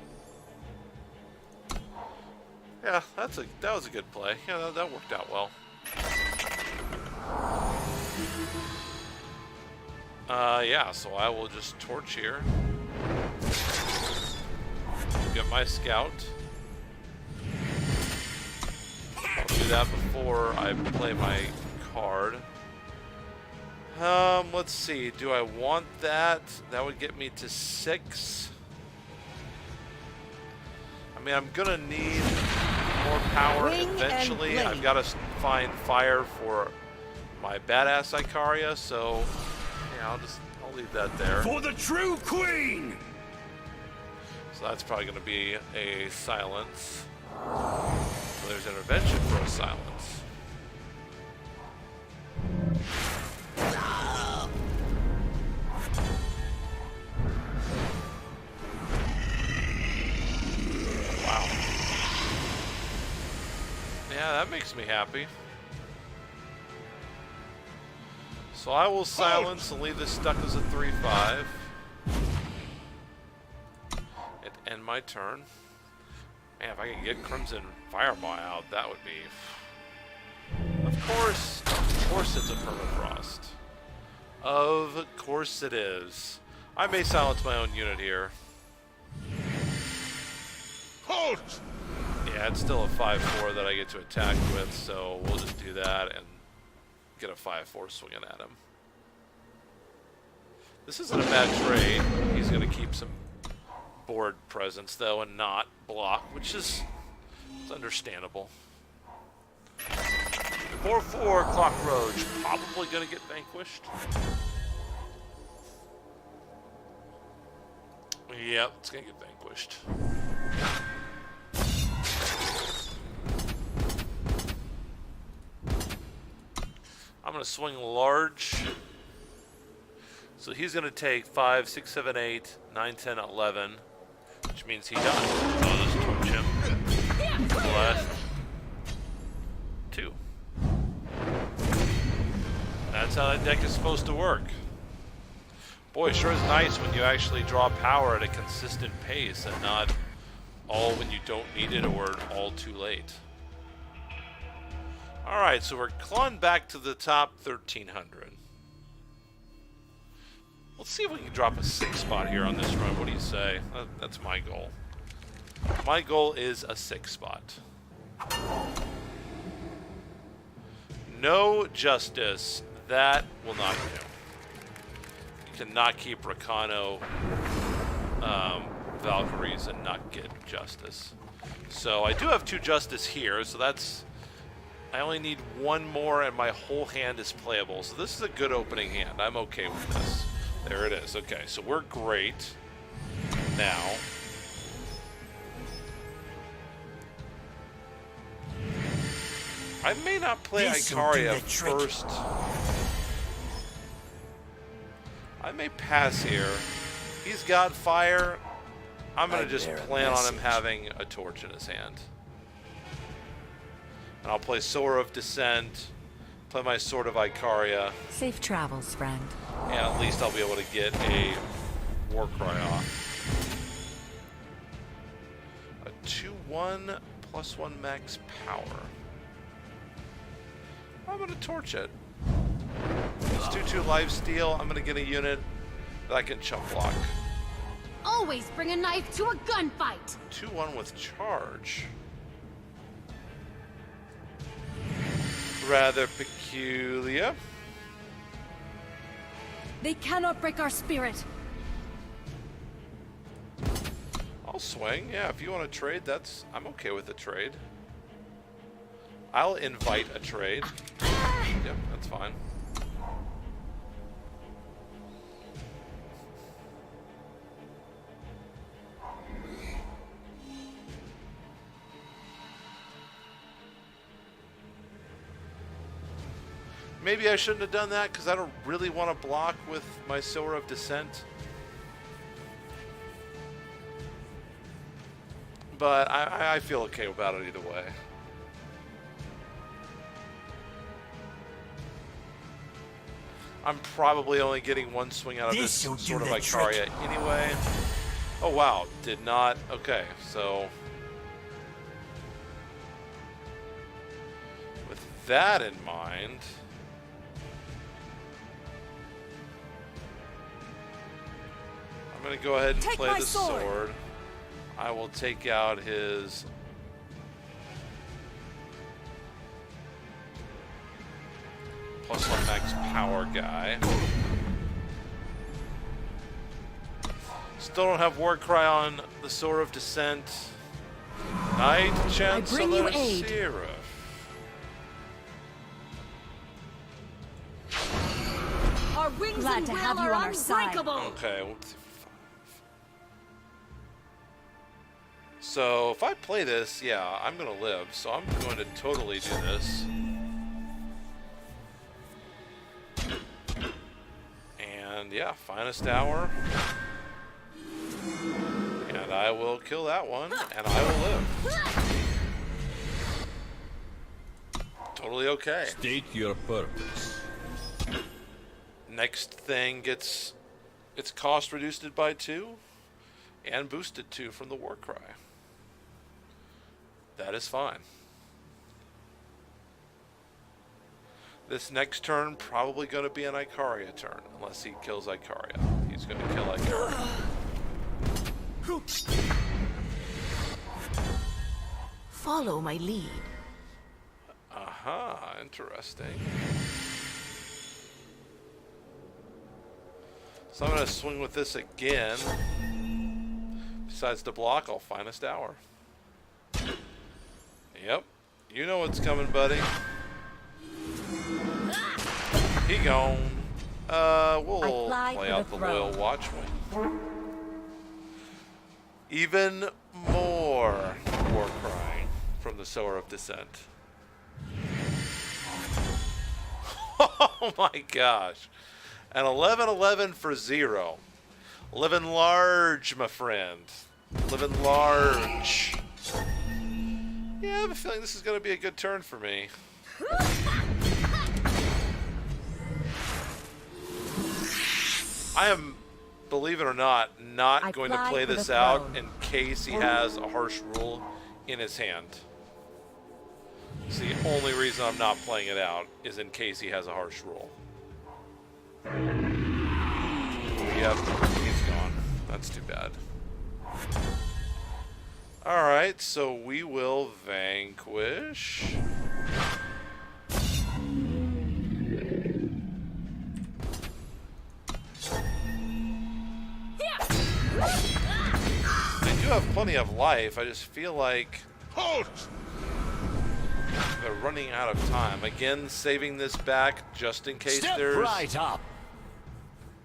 Yeah, that was a good play. Yeah, that worked out well. Yeah, so I will just torch here. Get my Scout. I'll do that before I play my card. Let's see. Do I want that? That would get me to 6. I mean, I'm gonna need more power Wing eventually. and I've got to find fire for my badass Icaria, so yeah, I'll leave that there. For the true queen! So that's probably going to be a silence. So there's intervention for a silence. Wow. Yeah, that makes me happy. So I will silence and leave this stuck as a 3/5. And end my turn. Man, if I could get Crimson Fireball out, that would be... Of course it's a permafrost. Of course it is. I may silence my own unit here. Halt! Yeah, it's still a 5/4 that I get to attack with, so we'll just do that and get a 5/4 swinging at him. This isn't a bad trade. He's going to keep some board presence, though, and not block, which is understandable. 4/4 Cockroach, probably going to get vanquished. Yep, it's going to get vanquished. I'm going to swing large. So he's going to take 5, 6, 7, 8, 9, 10, 11, which means he dies. So I'll just torch him. For the last 2. That's how that deck is supposed to work. Boy, it sure is nice when you actually draw power at a consistent pace and not all when you don't need it or all too late. Alright, so we're clawing back to the top 1300. Let's see if we can drop a 6 spot here on this run. What do you say? That's my goal. My goal is a 6 spot. No justice. That will not do. You cannot keep Rakano Valkyries and not get justice. So I do have 2 justice here, so that's... I only need 1 more and my whole hand is playable. So this is a good opening hand. I'm okay with this. There it is. Okay, so we're great now. I may not play Ikaria first. I may pass here. He's got fire. I'm going to just plan on him having a torch in his hand. And I'll play Sower of Descent, play my Sword of Ikaria. Safe travels, friend. And at least I'll be able to get a Warcry off. A 2/1 +1 max power. I'm going to torch it. It's 2/2 lifesteal. I'm going to get a unit that I can chump block. Always bring a knife to a gunfight. 2/1 with charge. Rather peculiar. They cannot break our spirit. I'll swing. Yeah, if you want to trade, I'm okay with the trade. I'll invite a trade. Yep, that's fine. Maybe I shouldn't have done that because I don't really want to block with my Sower of Descent. But I feel okay about it either way. I'm probably only getting 1 swing out of this Sword of Ikaria anyway. Oh wow, did not. Okay, so with that in mind, I'm going to go ahead and play the sword. I will take out his +1 max power guy. Still don't have Warcry on the Sword of Descent. Knight Chancellor Seraph. Our wings Glad and to will have you are on our side. unbreakable. Okay, let's see. So if I play this, yeah, I'm gonna live. So I'm going to totally do this. And yeah, finest hour. And I will kill that one, and I will live. Totally okay. State your purpose. Next thing gets its cost reduced by 2 and boosted 2 from the Warcry. That is fine. This next turn probably going to be an Ikaria turn, unless he kills Ikaria. He's going to kill Ikaria. Follow my lead. Aha, interesting. So I'm going to swing with this again. Besides the block, I'll finest hour. Yep. You know what's coming, buddy. He gone. We'll play out the Loyal Watchwing. Even more Warcry from the Sower of Descent. Oh my gosh. An 11-11 for 0. Living large, my friend. Living large. Yeah, I have a feeling this is going to be a good turn for me. I am believe it or not I going to fly play for this the out throne. in case he has a harsh rule in his hand. It's the only reason I'm not playing it out is in case he has a harsh rule. Yep, he's gone. That's too bad. Alright, so we will vanquish. I do have plenty of life. I just feel like Halt! they're running out of time. Again, saving this back just in case Step there's right up.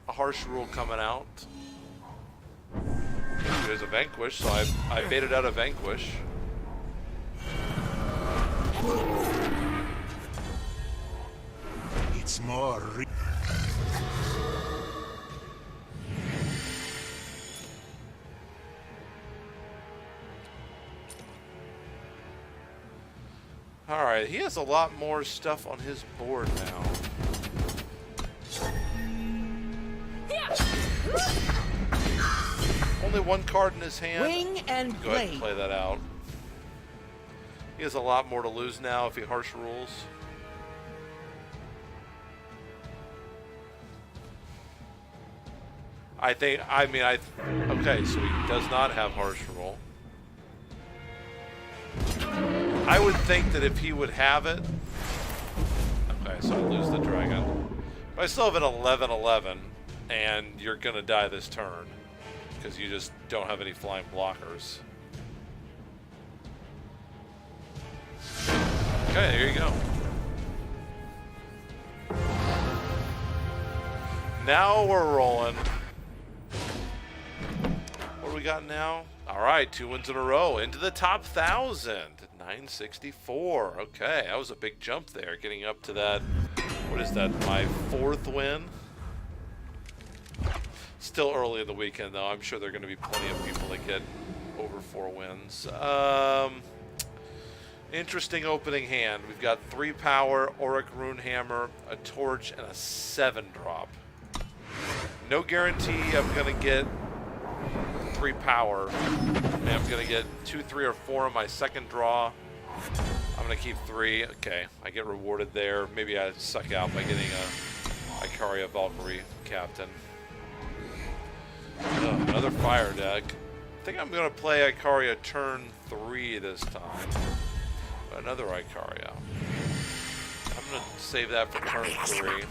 a harsh rule coming out. Ooh, there's a vanquish, so I baited out a vanquish. It's more Alright, he has a lot more stuff on his board now. Only one card in his hand. Wing and Go ahead and blade. play that out. He has a lot more to lose now if he harsh rules. Okay, so he does not have harsh rule. I would think that if he would have it... Okay, so I lose the dragon. But I still have an 11/11, and you're going to die this turn. Because you just don't have any flying blockers. Okay, there you go. Now we're rolling. What do we got now? All right, 2 wins in a row. Into the top 1,000. 964. Okay, that was a big jump there. Getting up to that. What is that? My 4th win? Still early in the weekend, though. I'm sure there are going to be plenty of people that get over 4 wins. Interesting opening hand. We've got 3 power, Auric Runehammer, a torch, and a 7-drop. No guarantee I'm going to get 3 power. And I'm going to get 2, 3, or 4 on my 2nd draw. I'm going to keep 3. Okay, I get rewarded there. Maybe I suck out by getting a Ikaria Valkyrie captain. Another fire deck. I think I'm going to play Ikaria turn 3 this time. Another Ikaria. I'm going to save that for turn 3.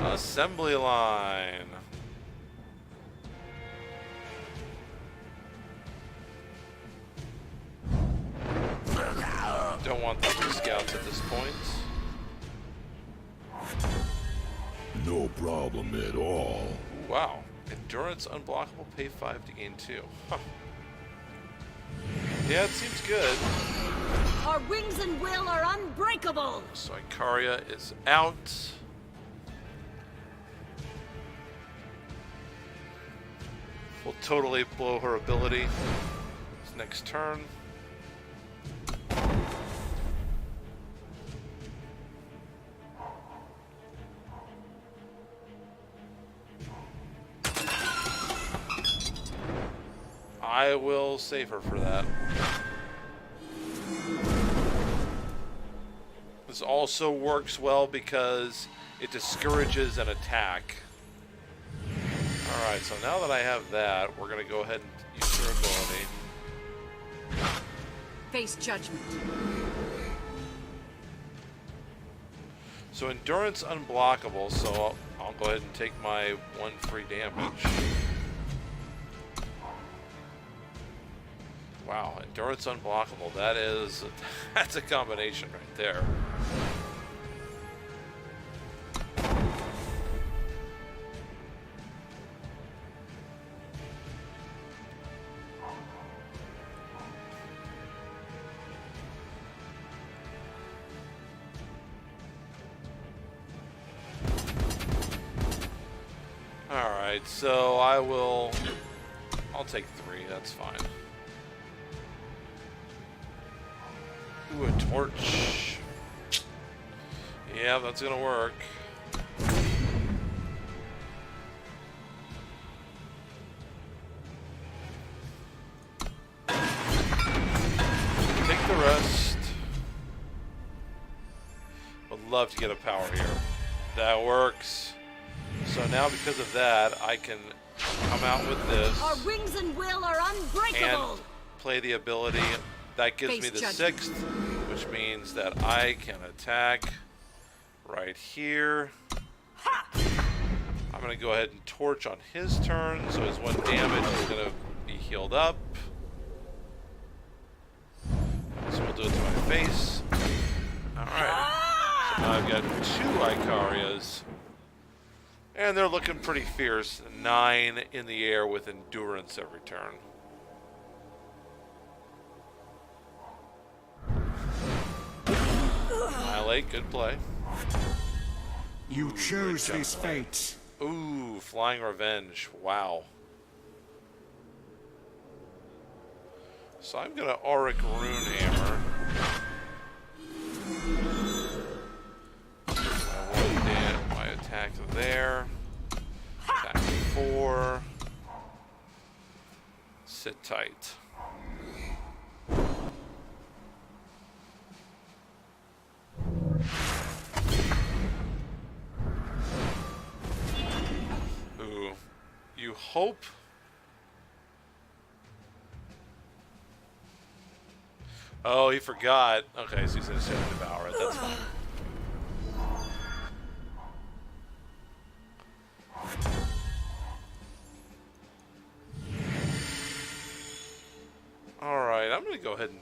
Assembly line. Don't want the 2 scouts at this point. No problem at all. Wow. Endurance unblockable, pay 5 to gain 2. Huh. Yeah, it seems good. Our wings and will are unbreakable. So Ikaria is out. Will totally blow her ability. This next turn. I will save her for that. This also works well because it discourages an attack. Alright, so now that I have that, we're going to go ahead and use her ability. Face judgment. So endurance unblockable, so I'll go ahead and take my 1 free damage. Wow, endurance unblockable. That's a combination right there. Alright, so I'll take 3, that's fine. Ooh, a torch. Yeah, that's gonna work. Take the rest. Would love to get a power here. That works. So now because of that, I can come out with this. Our wings and will are unbreakable. And play the ability. That gives me the 6th, which means that I can attack right here. I'm going to go ahead and torch on his turn, so his 1 damage is going to be healed up. So we'll do it to my face. Alright. So now I've got 2 Icarias. And they're looking pretty fierce. 9 in the air with endurance every turn. Annihilate, good play. You choose this fate. Ooh, Flying Revenge. Wow. So I'm going to Auric Runehammer. My attack there. Attack 4. Sit tight. Ooh. You hope. Oh, he forgot. Okay, so he's going to save the Devour it. That's fine. Alright, I'm going to go ahead and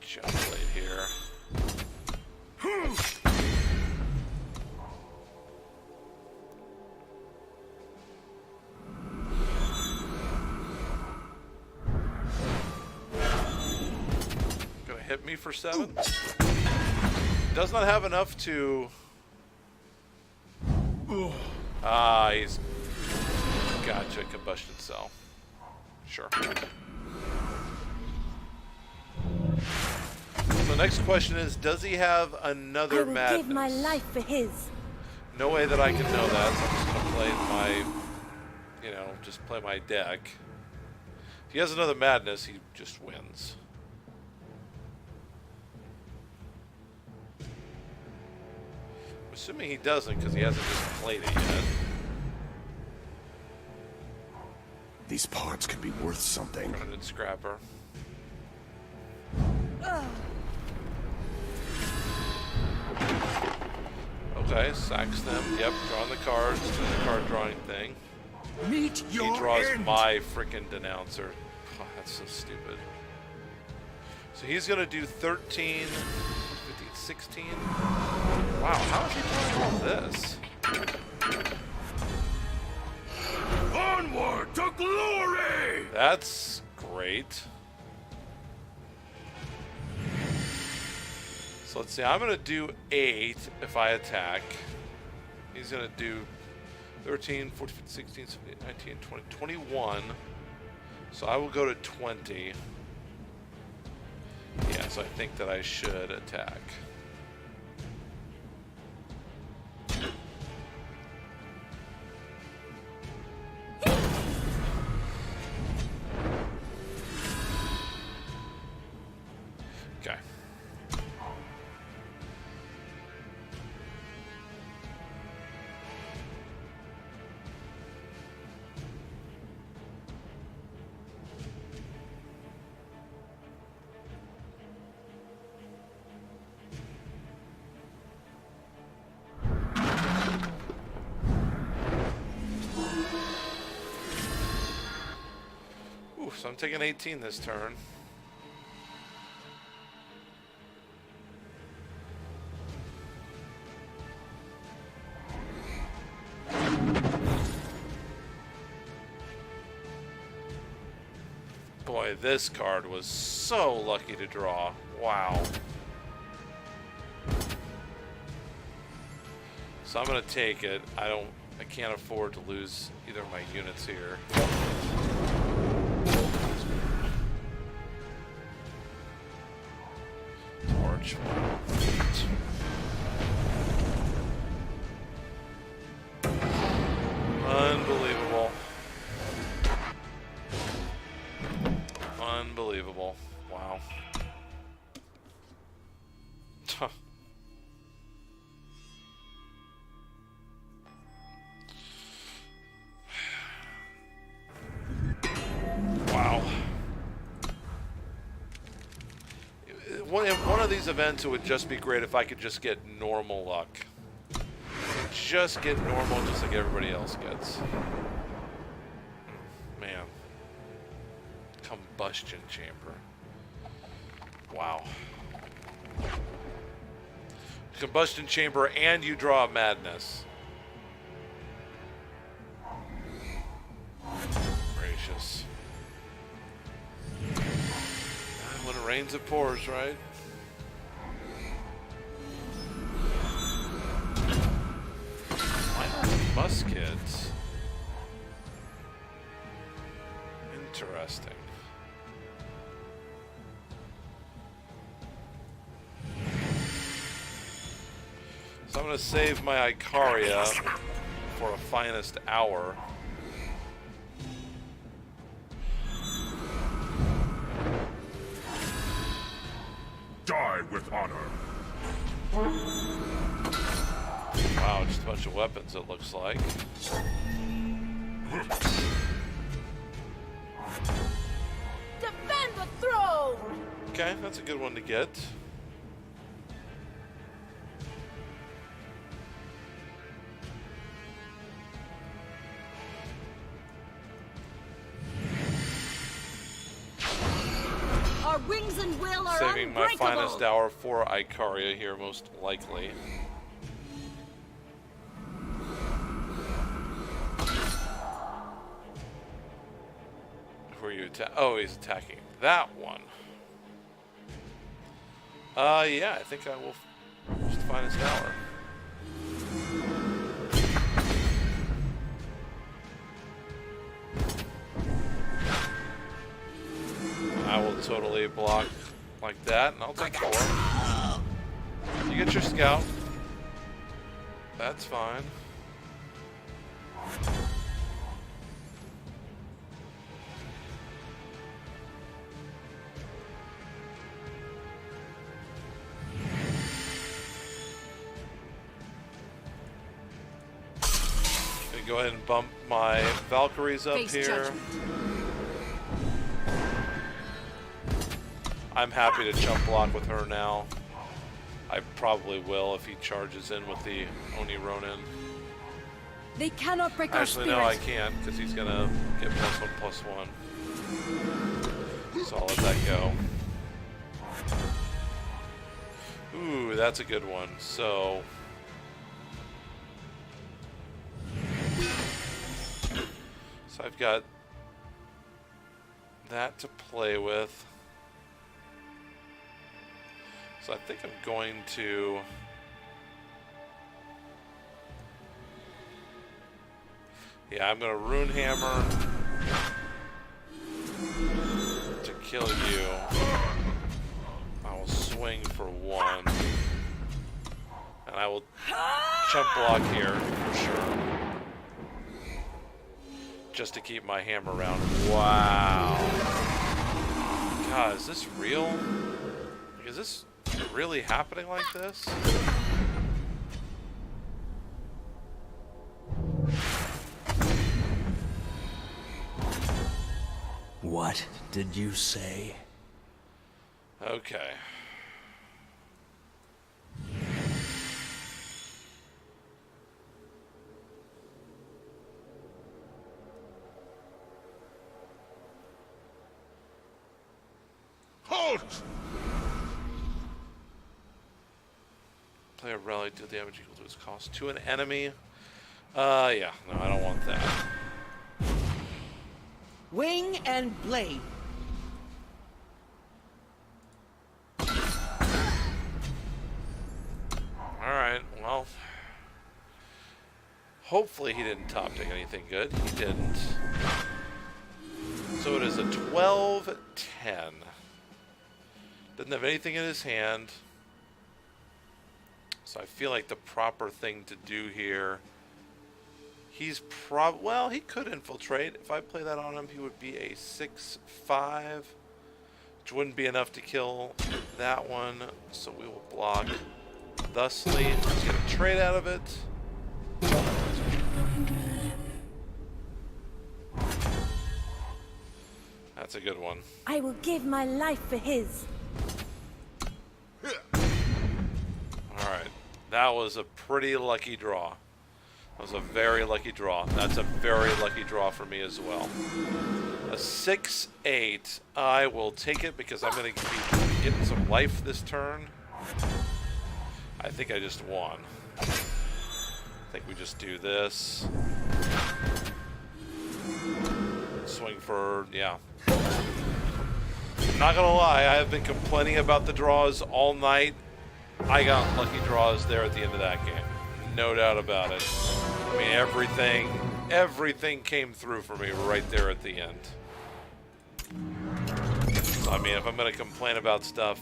jump blade here. Gonna hit me for 7. Does not have enough to... Ah, he's... Gotcha, combustion cell. Sure. So next question is, does he have another madness? I will give my life for his. No way that I can know that, so I'm just gonna play my, just play my deck. If he has another madness, he just wins. I'm assuming he doesn't because he hasn't just played it yet. These parts could be worth something. Grounded Scrapper. Okay, sacks them. Yep, drawing the cards, doing the card drawing thing. Meet your He draws end. my freaking Denouncer. Oh, that's so stupid. So he's gonna do 13, 15, 16. Wow, how is he doing all this? Onward to glory! That's great. So let's see, I'm going to do 8 if I attack. He's going to do 13, 14, 15, 16, 17, 19, 20, 21. So I will go to 20. Yeah, so I think that I should attack. Okay. Ooh, so I'm taking 18 this turn. Boy, this card was so lucky to draw. Wow. So I'm gonna take it. I can't afford to lose either of my units here. Torch. Unbelievable. Wow. Wow. In one of these events, it would just be great if I could just get normal luck. Just get normal, just like everybody else gets. Man. Combustion chamber. Wow. Combustion chamber, and you draw a madness. Gracious. When it rains, it pours, right? Why not muskets? Interesting. So I'm going to save my Icaria for a finest hour. Die with honor. Wow, just a bunch of weapons, it looks like. Defend the throne! Okay, that's a good one to get. Our wings and will are Saving my unbreakable! finest hour for Icaria here, most likely. Who are you attacking? Oh, he's attacking that one. Yeah, I think I will just finest hour. I will totally block like that, and I'll take 4. You get your scout. That's fine. Gonna go ahead and bump my Valkyries up Face here. judgment. I'm happy to jump block with her now. I probably will if he charges in with the Oni Ronin. They cannot break our Actually, spirit. no, I can't, because he's gonna get +1/+1. So I'll let that go. Ooh, that's a good one. So I've got that to play with. So I think I'm going to I'm gonna Rune Hammer to kill you. I will swing for 1. And I will jump block here for sure. Just to keep my hammer around. Wow. God, is this real? Like, is this really happening like this? What did you say? Okay. Halt! Play a rally, deal damage equal to its cost to an enemy. Yeah, no, I don't want that. Wing and blade. Alright, well. Hopefully he didn't top deck anything good. He didn't. So it is a 12-10. Doesn't have anything in his hand. So I feel like the proper thing to do here. He's well, he could infiltrate. If I play that on him, he would be a 6-5. which wouldn't be enough to kill that one, so we will block thusly. Let's get a trade out of it. That's a good one. I will give my life for his. Alright, that was a pretty lucky draw. That was a very lucky draw. That's a very lucky draw for me as well. A 6-8. I will take it because I'm going to be getting some life this turn. I think I just won. I think we just do this. Swing for, yeah. I'm not going to lie, I have been complaining about the draws all night. I got lucky draws there at the end of that game. No doubt about it. I mean, everything came through for me right there at the end. So, I mean, if I'm going to complain about stuff,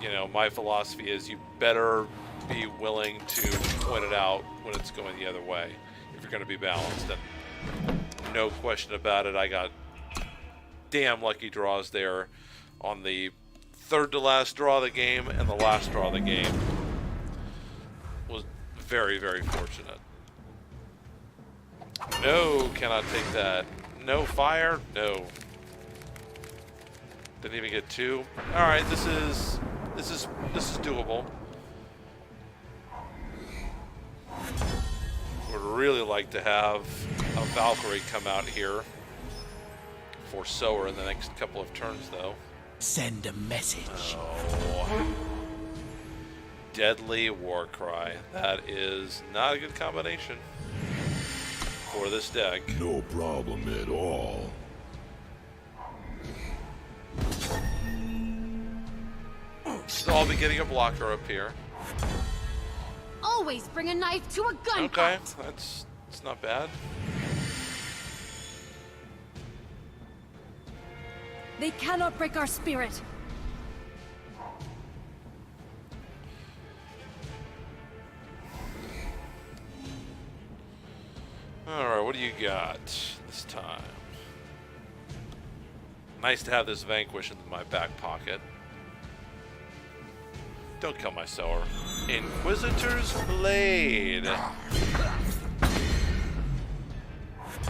you know, my philosophy is you better be willing to point it out when it's going the other way if you're going to be balanced. And no question about it, I got damn lucky draws there on the third to last draw of the game and the last draw of the game. Was very, very fortunate. No, cannot take that. No fire? No. Didn't even get 2. Alright, this is doable. Would really like to have a Valkyrie come out here for Sower in the next couple of turns, though. Send a message. Oh. Deadly Warcry. That is not a good combination for this deck. No problem at all. So I'll be getting a blocker up here. Always bring a knife to a gun. Okay, that's not bad. They cannot break our spirit. Alright, what do you got this time? Nice to have this Vanquish in my back pocket. Don't kill my Sower. Inquisitor's Blade.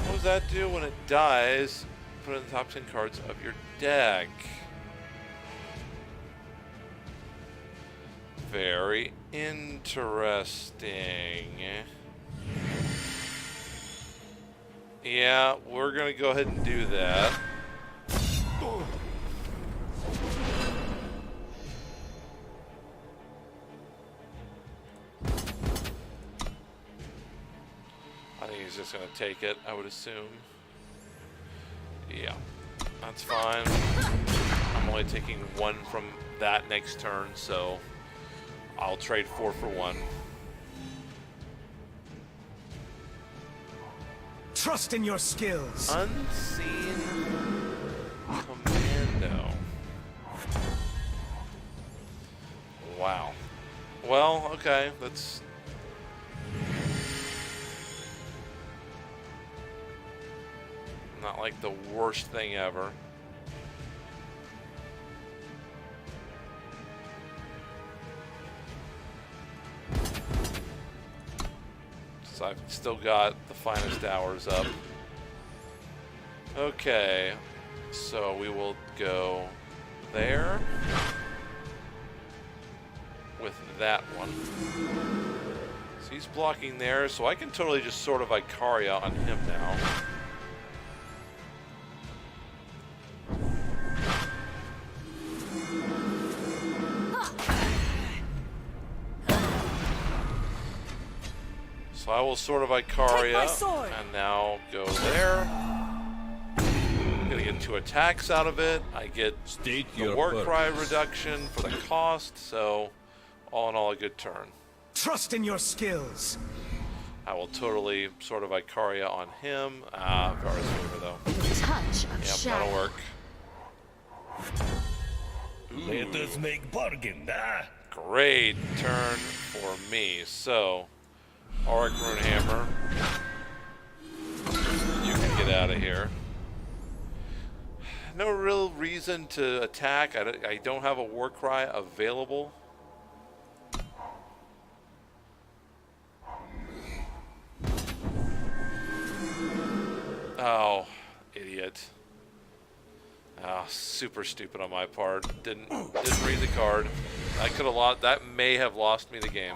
What does that do when it dies? Put it in the top 10 cards of your deck. Very interesting. Yeah, we're gonna go ahead and do that. I think he's just gonna take it, I would assume. Yeah, that's fine. I'm only taking 1 from that next turn, so I'll trade 4 for 1. Trust in your skills. Unseen Commando. Wow. Well, okay, that's... not like the worst thing ever. So I've still got the finest hours up. Okay, so we will go there with that one. So he's blocking there, so I can totally just sort of Icaria on him now. So I will sort of Icaria, and now go there. I'm gonna get 2 attacks out of it. I get State the your Warcry purpose. reduction for the cost, so all in all a good turn. Trust in your skills. I will totally sort of Icaria on him. Varus Weaver though. The touch of Yep, shadow. that'll work. Let us make bargain, ah? Great turn for me. So, Auric Runehammer, you can get out of here. No real reason to attack. I don't have a war cry available. Oh, idiot. Oh, super stupid on my part. Didn't read the card. I could have lost. That may have lost me the game.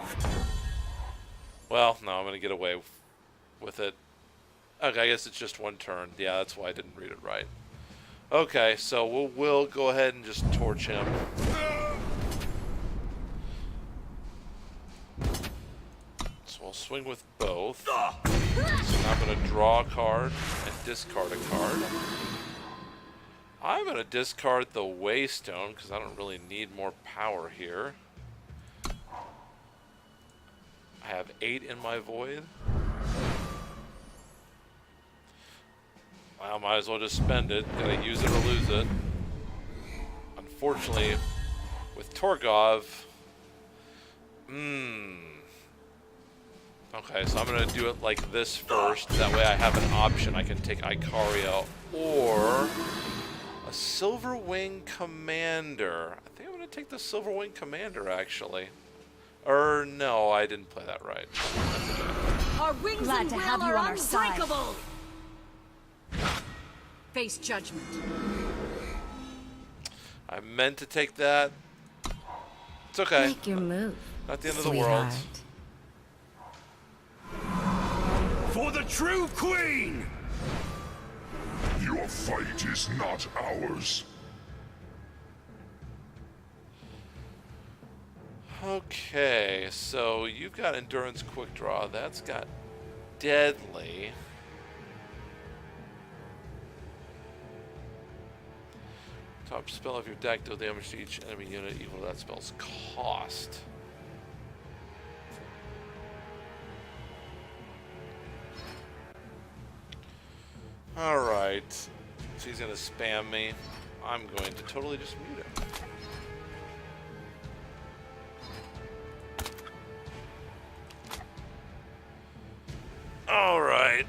Well, no, I'm gonna get away with it. Okay, I guess it's just one turn. Yeah, that's why I didn't read it right. Okay, so we'll go ahead and just torch him. So we'll swing with both. So now I'm going to draw a card and discard a card. I'm going to discard the Waystone because I don't really need more power here. I have 8 in my void. I might as well just spend it. Gotta use it or lose it. Unfortunately, with Torgov... Okay, so I'm gonna do it like this first. That way I have an option. I can take Ikaria or a Silverwing Commander. I think I'm gonna take the Silverwing Commander, actually. Or no, I didn't play that right. That's okay. Our wings Glad and to will have you are on our side. unbreakable. Face judgment. I meant to take that. It's okay. Make your move. Not the end of the world. For the true queen! Your fight is not ours. Okay, so you've got Endurance Quick Draw. That's got Deadly. Top spell of your deck deal damage to each enemy unit equal to that spell's cost. Alright. So he's going to spam me. I'm going to totally just mute him. Alright.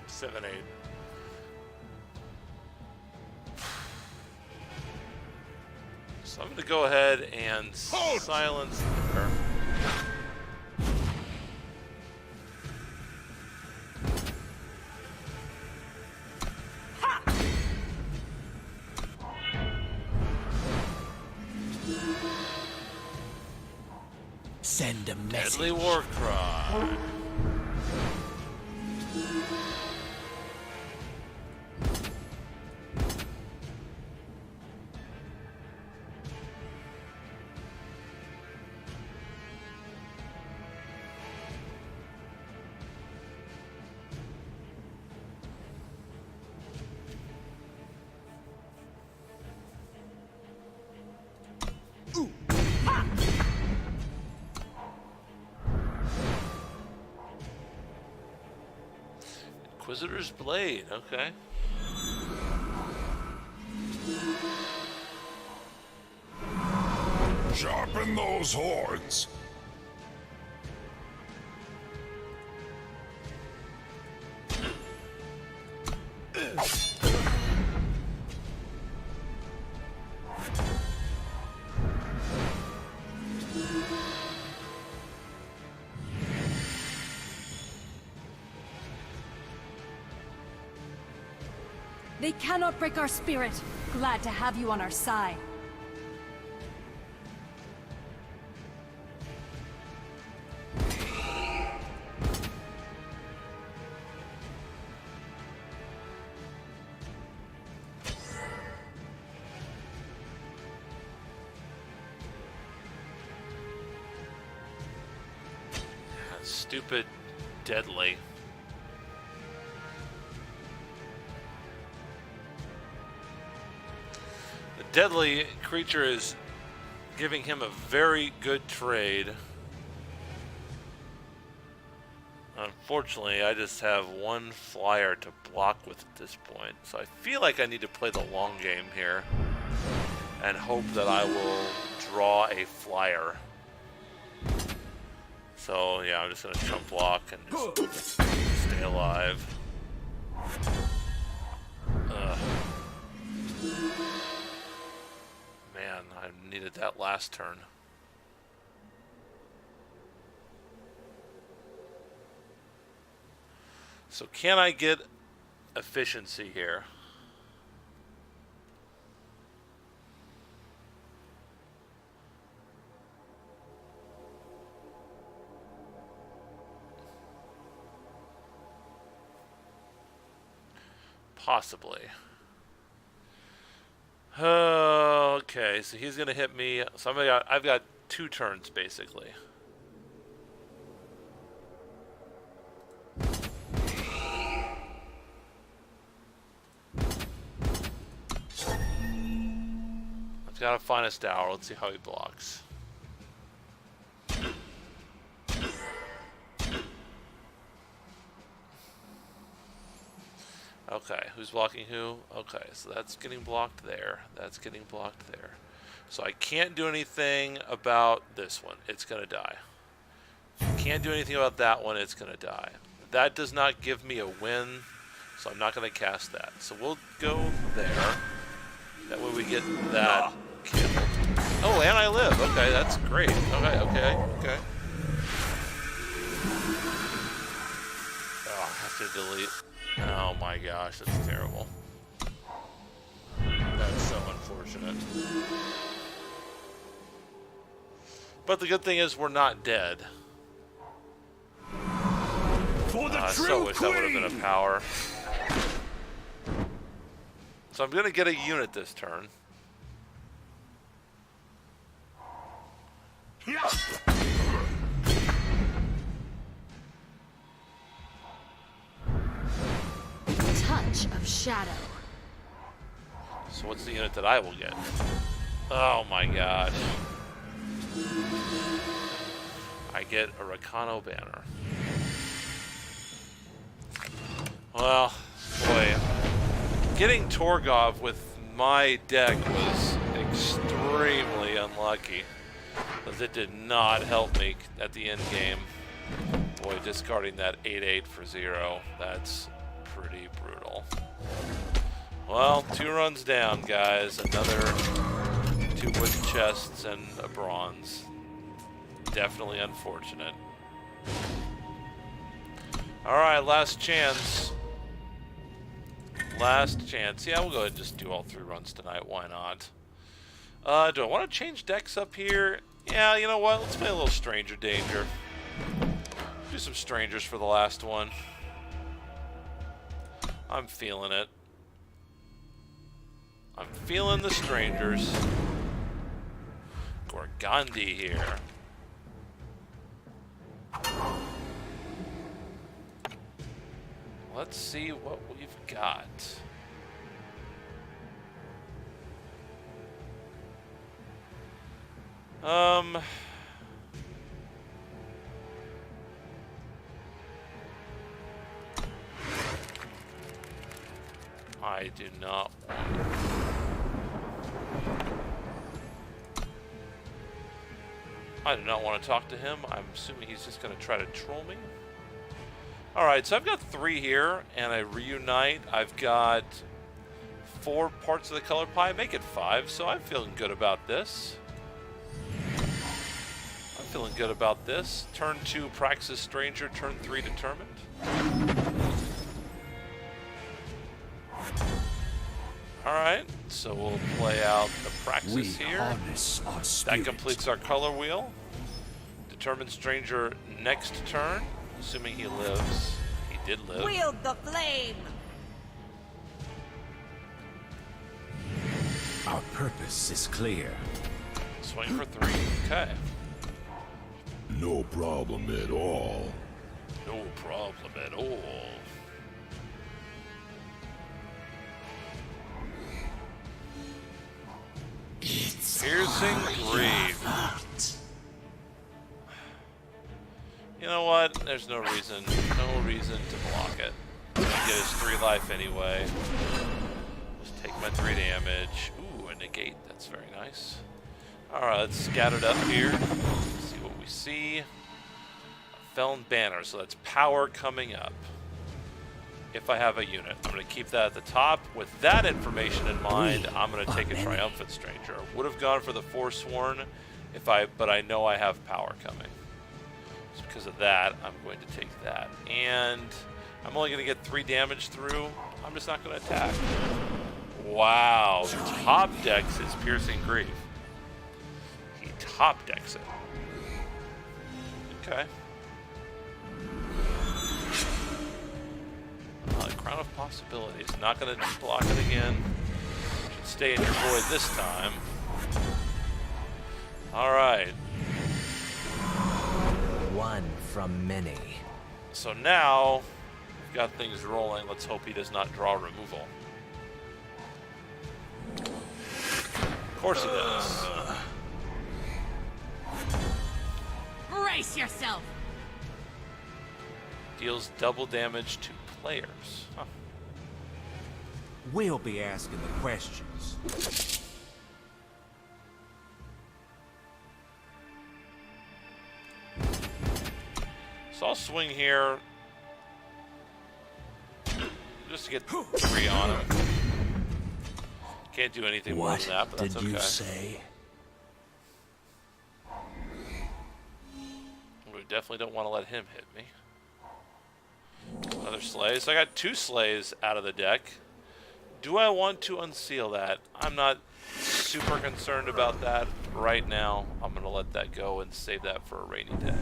7, 8. So I'm going to go ahead and silence her. Send a message. Deadly War Cry. Inquisitor's Blade, okay. Sharpen those horns. They cannot break our spirit. Glad to have you on our side. Stupid Deadly. The Deadly creature is giving him a very good trade. Unfortunately, I just have one flyer to block with at this point, so I feel like I need to play the long game here and hope that I will draw a flyer. So yeah, I'm just gonna chump block and just stay alive. needed that last turn. So can I get efficiency here? Possibly. Okay, so he's gonna hit me. So I've got 2 turns basically. I've got a finest hour. Let's see how he blocks. Okay, who's blocking who? Okay, so that's getting blocked there. That's getting blocked there. So I can't do anything about this one. It's going to die. Can't do anything about that one. It's going to die. That does not give me a win, so I'm not going to cast that. So we'll go there. That way we get that killed. Oh, and I live. Okay, that's great. Okay. Oh, I have to delete. Oh my gosh, that's terrible. That's so unfortunate. But the good thing is we're not dead. For the I true so wish that would have queen! been a power. So I'm going to get a unit this turn. Touch of shadow. So what's the unit that I will get? Oh my gosh. I get a Rakano banner. Well, boy. Getting Torgov with my deck was extremely unlucky, because it did not help me at the end game. Boy, discarding that 8/8 for 0, that's pretty brutal. Well, 2 runs down, guys. Another 2 wooden chests and a bronze. Definitely unfortunate. Alright, last chance. Last chance. Yeah, we'll go ahead and just do all 3 runs tonight. Why not? Do I want to change decks up here? Yeah, you know what? Let's play a little Stranger Danger. Do some Strangers for the last one. I'm feeling it. I'm feeling the Strangers. Gorgandi here. Let's see what we've got. I do not want. I do not want to talk to him. I'm assuming he's just going to try to troll me. Alright, so I've got 3 here, and I reunite. I've got 4 parts of the color pie. Make it 5, so I'm feeling good about this. I'm feeling good about this. Turn 2, Praxis Stranger. Turn 3, Determined. Alright, so we'll play out the Praxis here. That completes our color wheel. Determine Stranger next turn, assuming he lives. He did live. Wield the flame! Our purpose is clear. Swing for 3. Okay. No problem at all. No problem at all. Piercing Greave. You know what? There's no reason to block it. I'm gonna get his 3 life anyway. Just take my 3 damage. Ooh, a negate. That's very nice. Alright, let's scatter it up here. Let's see what we see. A Felon Banner, so that's power coming up. if I have a unit. I'm going to keep that at the top. With that information in mind, I'm going to take a Triumphant Stranger. Would have gone for the Forsworn, but I know I have power coming. So because of that, I'm going to take that. And I'm only going to get 3 damage through. I'm just not going to attack. Wow. Top decks is Piercing Grief. He top decks it. Okay. Crown of Possibilities. Not going to block it again. Should stay in your void this time. Alright. One from many. So now, we've got things rolling. Let's hope he does not draw removal. Of course he does. Brace yourself! Deals double damage to players. Huh. We'll be asking the questions. So I'll swing here just to get 3 on him. Can't do anything more than that, but that's okay. What did you say? We definitely don't want to let him hit me. Another Slay. So I got 2 Slays out of the deck. Do I want to unseal that? I'm not super concerned about that right now. I'm going to let that go and save that for a rainy day.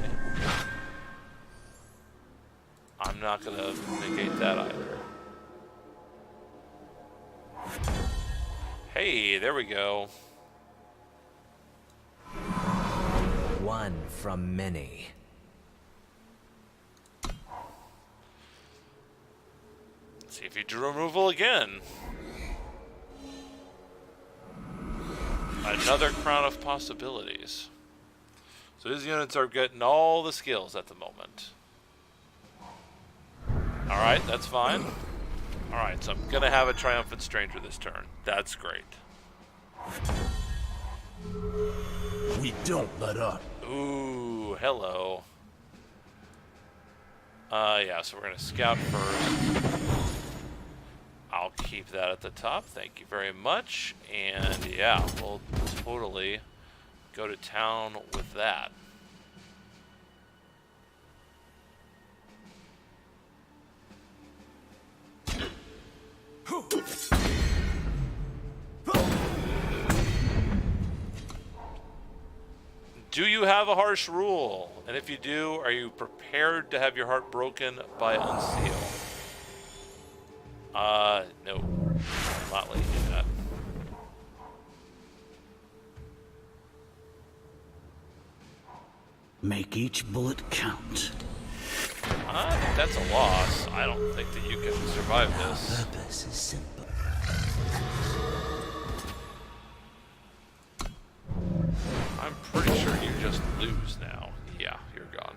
I'm not going to negate that either. Hey, there we go. One from many. Let's see if you drew removal again. Another Crown of Possibilities. So his units are getting all the skills at the moment. Alright, that's fine. Alright, so I'm going to have a Triumphant Stranger this turn. That's great. We don't let up. Ooh, hello. Yeah, so we're going to scout first. I'll keep that at the top. Thank you very much. And yeah, we'll totally go to town with that. Do you have a harsh rule? And if you do, are you prepared to have your heart broken by Unseal? No. I'm not letting you do that. Make each bullet count. I think that's a loss. I don't think that you can survive this. Purpose is simple. I'm pretty sure you just lose now. Yeah, you're gone.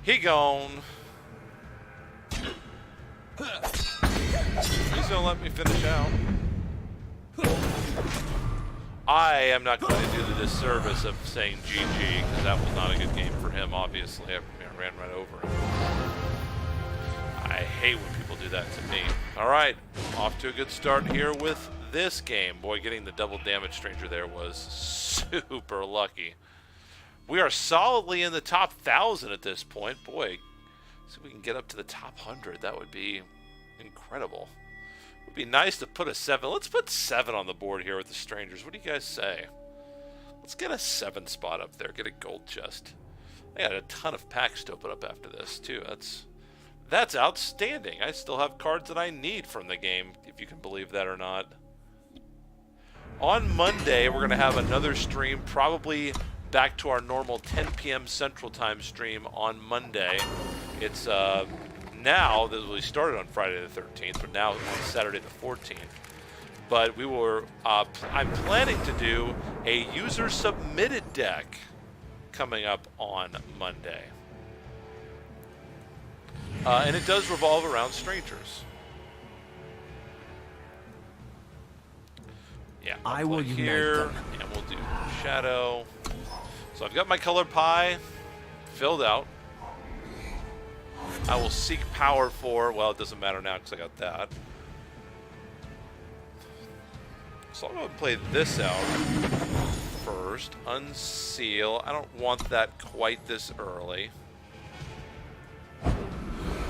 He gone. He's gonna let me finish out. I am not going to do the disservice of saying GG, because that was not a good game for him, obviously. I ran right over him. I hate when people do that to me. Alright, off to a good start here with this game. Boy, getting the double damage Stranger there was super lucky. We are solidly in the top 1,000 at this point. Boy, see if we can get up to the top 100. That would be incredible. It would be nice to put a 7. Let's put 7 on the board here with the Strangers. What do you guys say? Let's get a 7 spot up there. Get a gold chest. I got a ton of packs to open up after this, too. That's outstanding. I still have cards that I need from the game, if you can believe that or not. On Monday, we're going to have another stream, probably back to our normal 10 p.m. Central Time stream on Monday. It's now, we started on Friday the 13th, but now on Saturday the 14th. But we were, I'm planning to do a user-submitted deck coming up on Monday. And it does revolve around Strangers. Yeah, I will unite here, them. and we'll do Shadow. So I've got my colored pie filled out. I will seek power for, well, it doesn't matter now because I got that. So I'm going to play this out first. Unseal. I don't want that quite this early.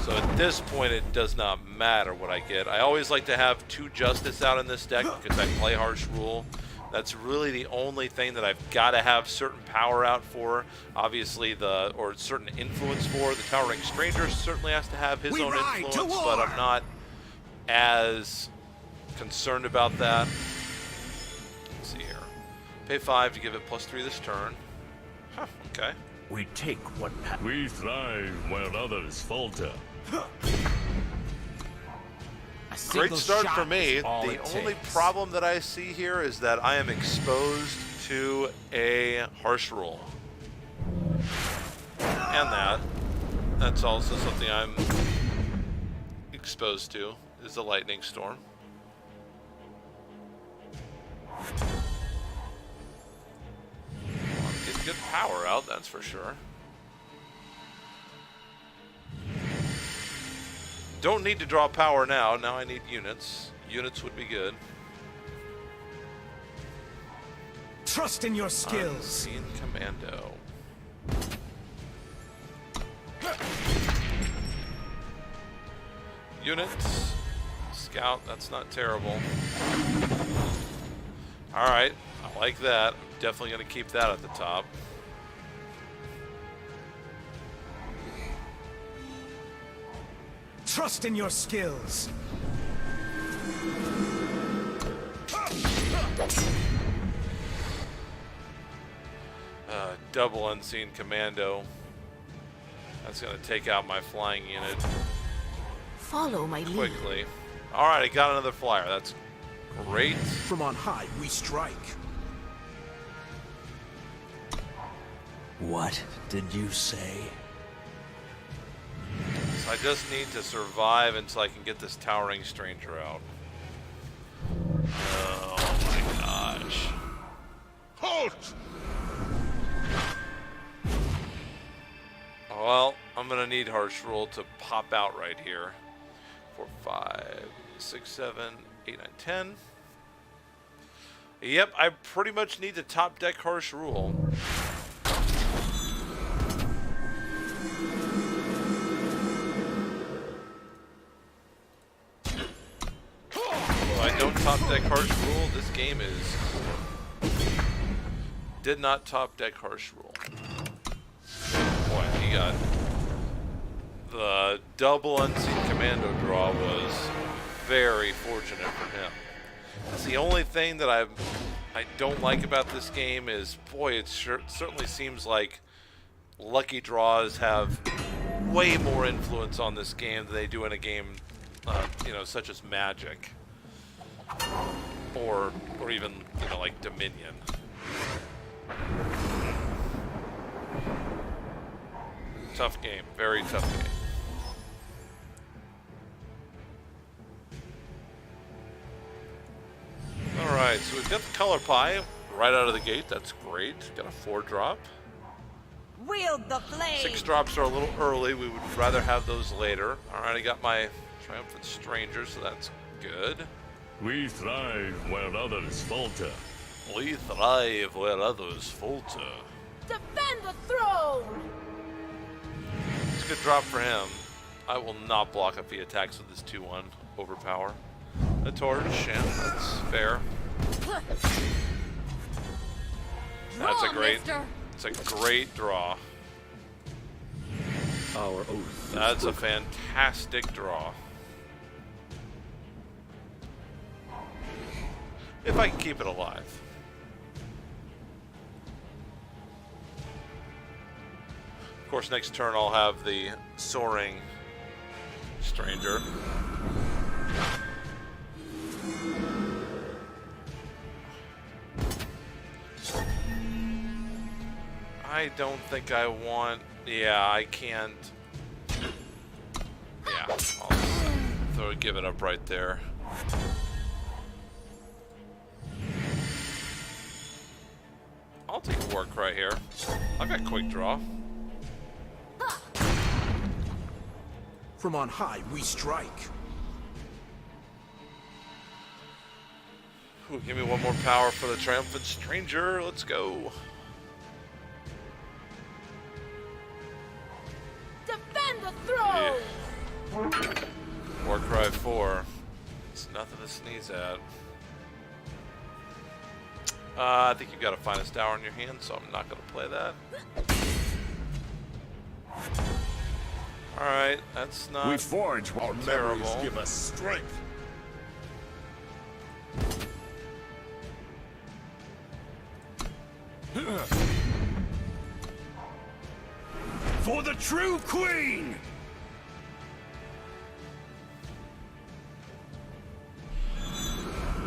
So at this point, it does not matter what I get. I always like to have 2 Justice out in this deck because I play Harsh Rule. That's really the only thing that I've got to have certain power out for. Obviously, or certain influence for. The Towering Stranger certainly has to have his own influence, but I'm not as concerned about that. Let's see here. Pay 5 to give it +3 this turn. Huh, okay. We take what We thrive while others falter. Great start for me. The only problem that I see here is that I am exposed to a Harsh Rule. And that's also something I'm exposed to, is the Lightning Storm. Get good power out, that's for sure. Don't need to draw power now. Now I need units. Units would be good. Trust in your skills. Unseen Commando. Units. Scout, that's not terrible. Alright, I like that. I'm definitely going to keep that at the top. Trust in your skills. Double Unseen Commando. That's going to take out my flying unit Follow my lead. quickly. Alright, I got another flyer. That's great. From on high, we strike. What did you say? So I just need to survive until I can get this Towering Stranger out. Oh my gosh. Halt! Well, I'm going to need Harsh Rule to pop out right here. 4, 5, 6, 7, 8, 9, 10. Yep, I pretty much need to top deck Harsh Rule. If I don't top deck Harsh Rule, this game is... Did not top deck Harsh Rule. Boy, he got... The double Unseen Commando draw was very fortunate for him. That's the only thing that I don't like about this game is, boy, it certainly seems like lucky draws have way more influence on this game than they do in a game, you know, such as Magic, or even, you know, like Dominion. Tough game, very tough game. Alright, so we've got the Color Pie right out of the gate. That's great. Got a 4-drop. Wield the flame. 6 drops are a little early. We would rather have those later. Alright, I got my Triumphant Stranger, so that's good. We thrive while others falter. We thrive where others falter. Defend the throne. It's a good drop for him. I will not block if he attacks with his 2-1 overpower. A torch, yeah, that's fair. That's a great. It's a great draw. Our oath. That's a fantastic draw. If I can keep it alive. Of course, next turn I'll have the Soaring Stranger. I don't think I want... Yeah, I can't... Yeah, I'll give it up right there. I'll take a work right here. I've got quick draw. From on high, we strike. Ooh, give me one more power for the Triumphant Stranger. Let's go. Defend the throne! Yeah. Warcry 4. It's nothing to sneeze at. I think you've got a Finest Hour in your hand, so I'm not going to play that. Alright, that's not We forge while terrible. memories give us strength. For the true queen!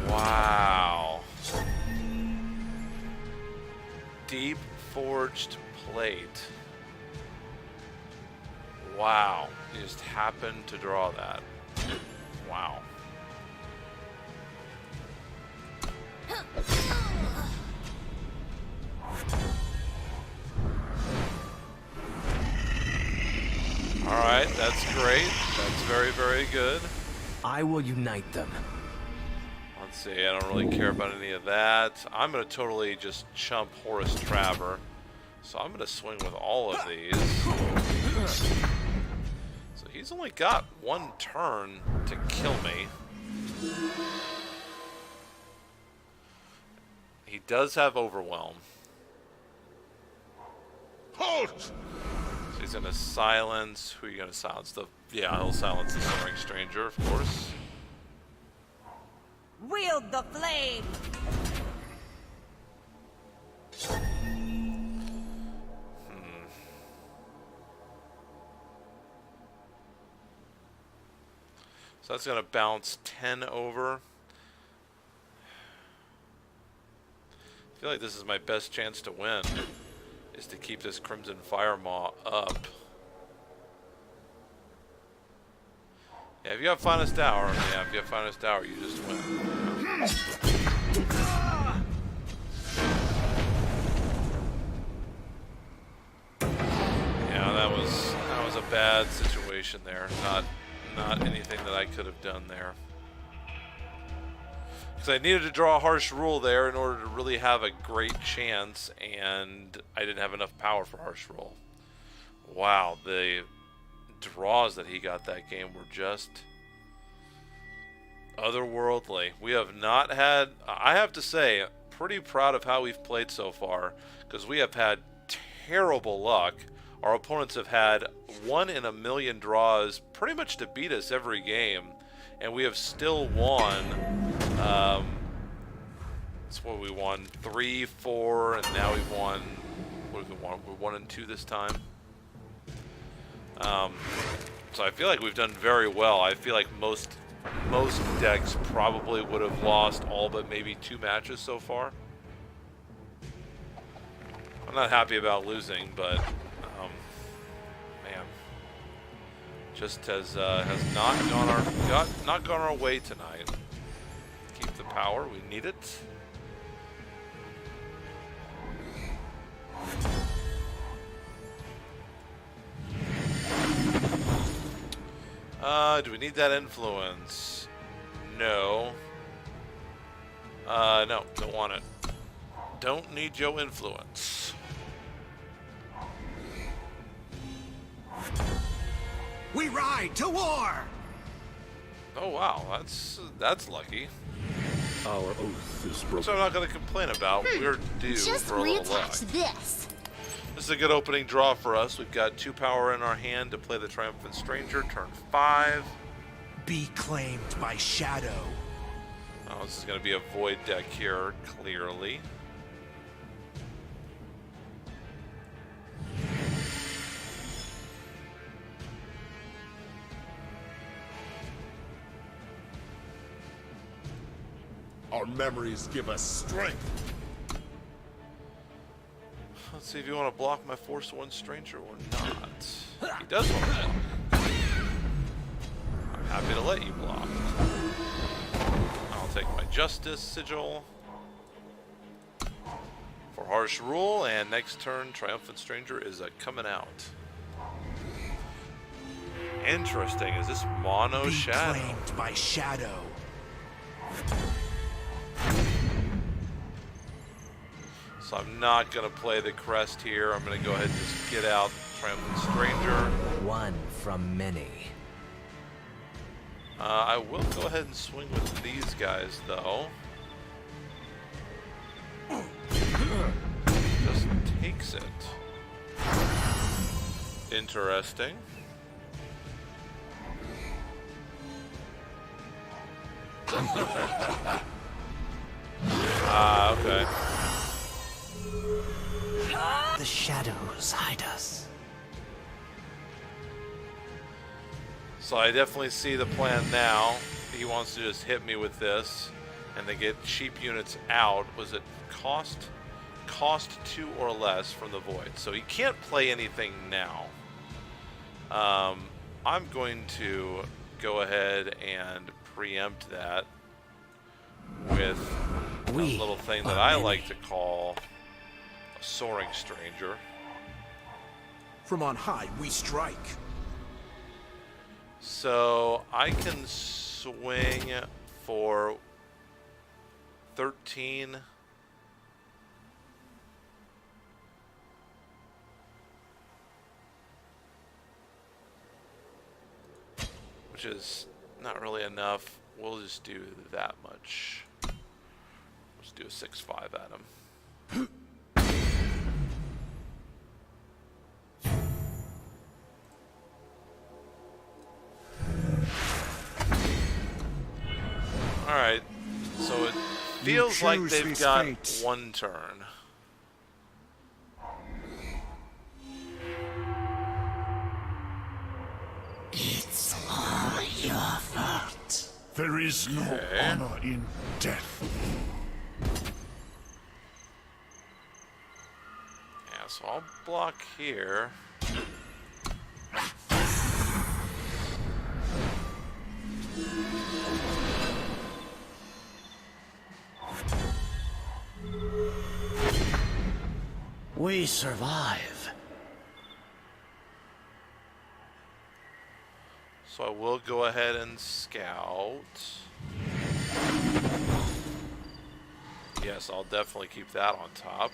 Wow. Deep forged plate. Wow. You just happened to draw that. Wow. Alright, that's great. That's very, very good. I will unite them. Let's see, I don't really care about any of that. I'm going to totally just chump Horus Traver. So I'm going to swing with all of these. So he's only got one turn to kill me. He does have Overwhelm. Halt! So he's going to silence. Who are you going to silence? Yeah, he'll silence the Soaring Stranger, of course. Wield the flame! So that's going to bounce 10 over. I feel like this is my best chance to win, is to keep this Crimson Firemaw up. Yeah, if you have Finest Hour, if you have Finest Hour, you just win. Yeah, that was a bad situation there. Not anything that I could have done there. Because I needed to draw a Harsh Rule there in order to really have a great chance, and I didn't have enough power for Harsh Rule. Wow, the draws that he got that game were just otherworldly. We have not had, I have to say, pretty proud of how we've played so far, because we have had terrible luck. Our opponents have had 1 in a million draws pretty much to beat us every game, and we have still won. That's what we won, 3, 4, and now we've won. What have we won? We're 1 and 2 this time. So I feel like we've done very well. I feel like most decks probably would have lost all but maybe 2 matches so far. I'm not happy about losing, but man, just has not gone our way tonight. Keep the power, we need it. Do we need that influence? No. No, don't want it. Don't need your influence. We ride to war! Oh wow, that's lucky. Our oath is broken. So I'm not going to complain about. We're due for a little luck. this. This is a good opening draw for us. We've got 2 power in our hand to play the Triumphant Stranger, turn 5. Be claimed by Shadow. Oh, this is going to be a Void deck here, clearly. Our memories give us strength. Let's see if you want to block my Force 1 Stranger or not. He does want to block. I'm happy to let you block. I'll take my Justice Sigil for Harsh Rule, and next turn Triumphant Stranger is coming out. Interesting. Is this mono Be shadow? claimed by shadow. So I'm not going to play the crest here. I'm going to go ahead and just get out Triumphant Stranger. One from many. I will go ahead and swing with these guys, though. Just takes it. Interesting. Okay. The shadows hide us. So I definitely see the plan now. He wants to just hit me with this, and they get cheap units out. Was it cost 2 or less from the void? So he can't play anything now. I'm going to go ahead and preempt that with a little thing that I like to call a Soaring Stranger. From on high, we strike. So I can swing for 13. Which is not really enough. We'll just do that much. Let's do a 6-5 at him. Alright, so it feels like they've got one turn. It's all your fault. There is no honor in death. Yeah, so I'll block here. We survive. So I will go ahead and scout. Yes, I'll definitely keep that on top.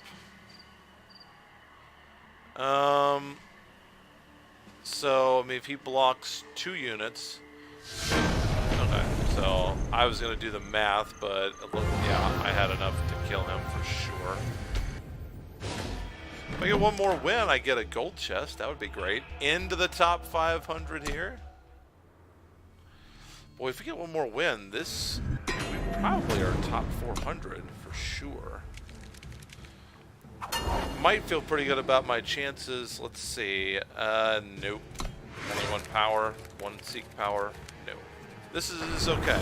So, I mean, if he blocks 2 units... Okay, so I was going to do the math, but yeah, I had enough to kill him for sure. If I get one more win, I get a gold chest. That would be great. Into the top 500 here. Boy, if we get one more win, this we probably are top 400 for sure. Might feel pretty good about my chances. Let's see. Nope. Only 1 power, 1 seek power. No. This is okay.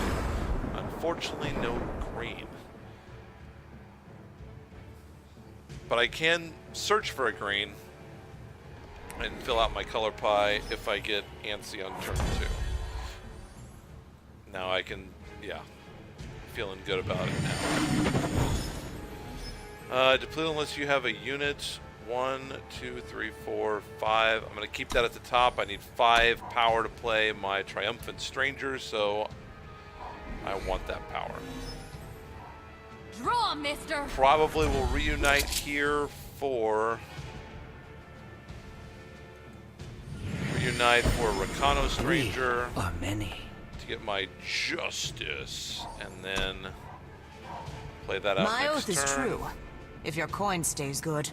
Unfortunately, no green. But I can search for a green and fill out my color pie if I get antsy on turn 2. Now I can, yeah, feeling good about it now. Deplete unless you have a unit. 1, 2, 3, 4, 5. I'm going to keep that at the top. I need 5 power to play my Triumphant Stranger, so I want that power. Draw, mister! Probably will reunite here for... Reunite for Rakano Stranger. We are many. To get my Justice, and then play that out My next oath is turn. true, if your coin stays good.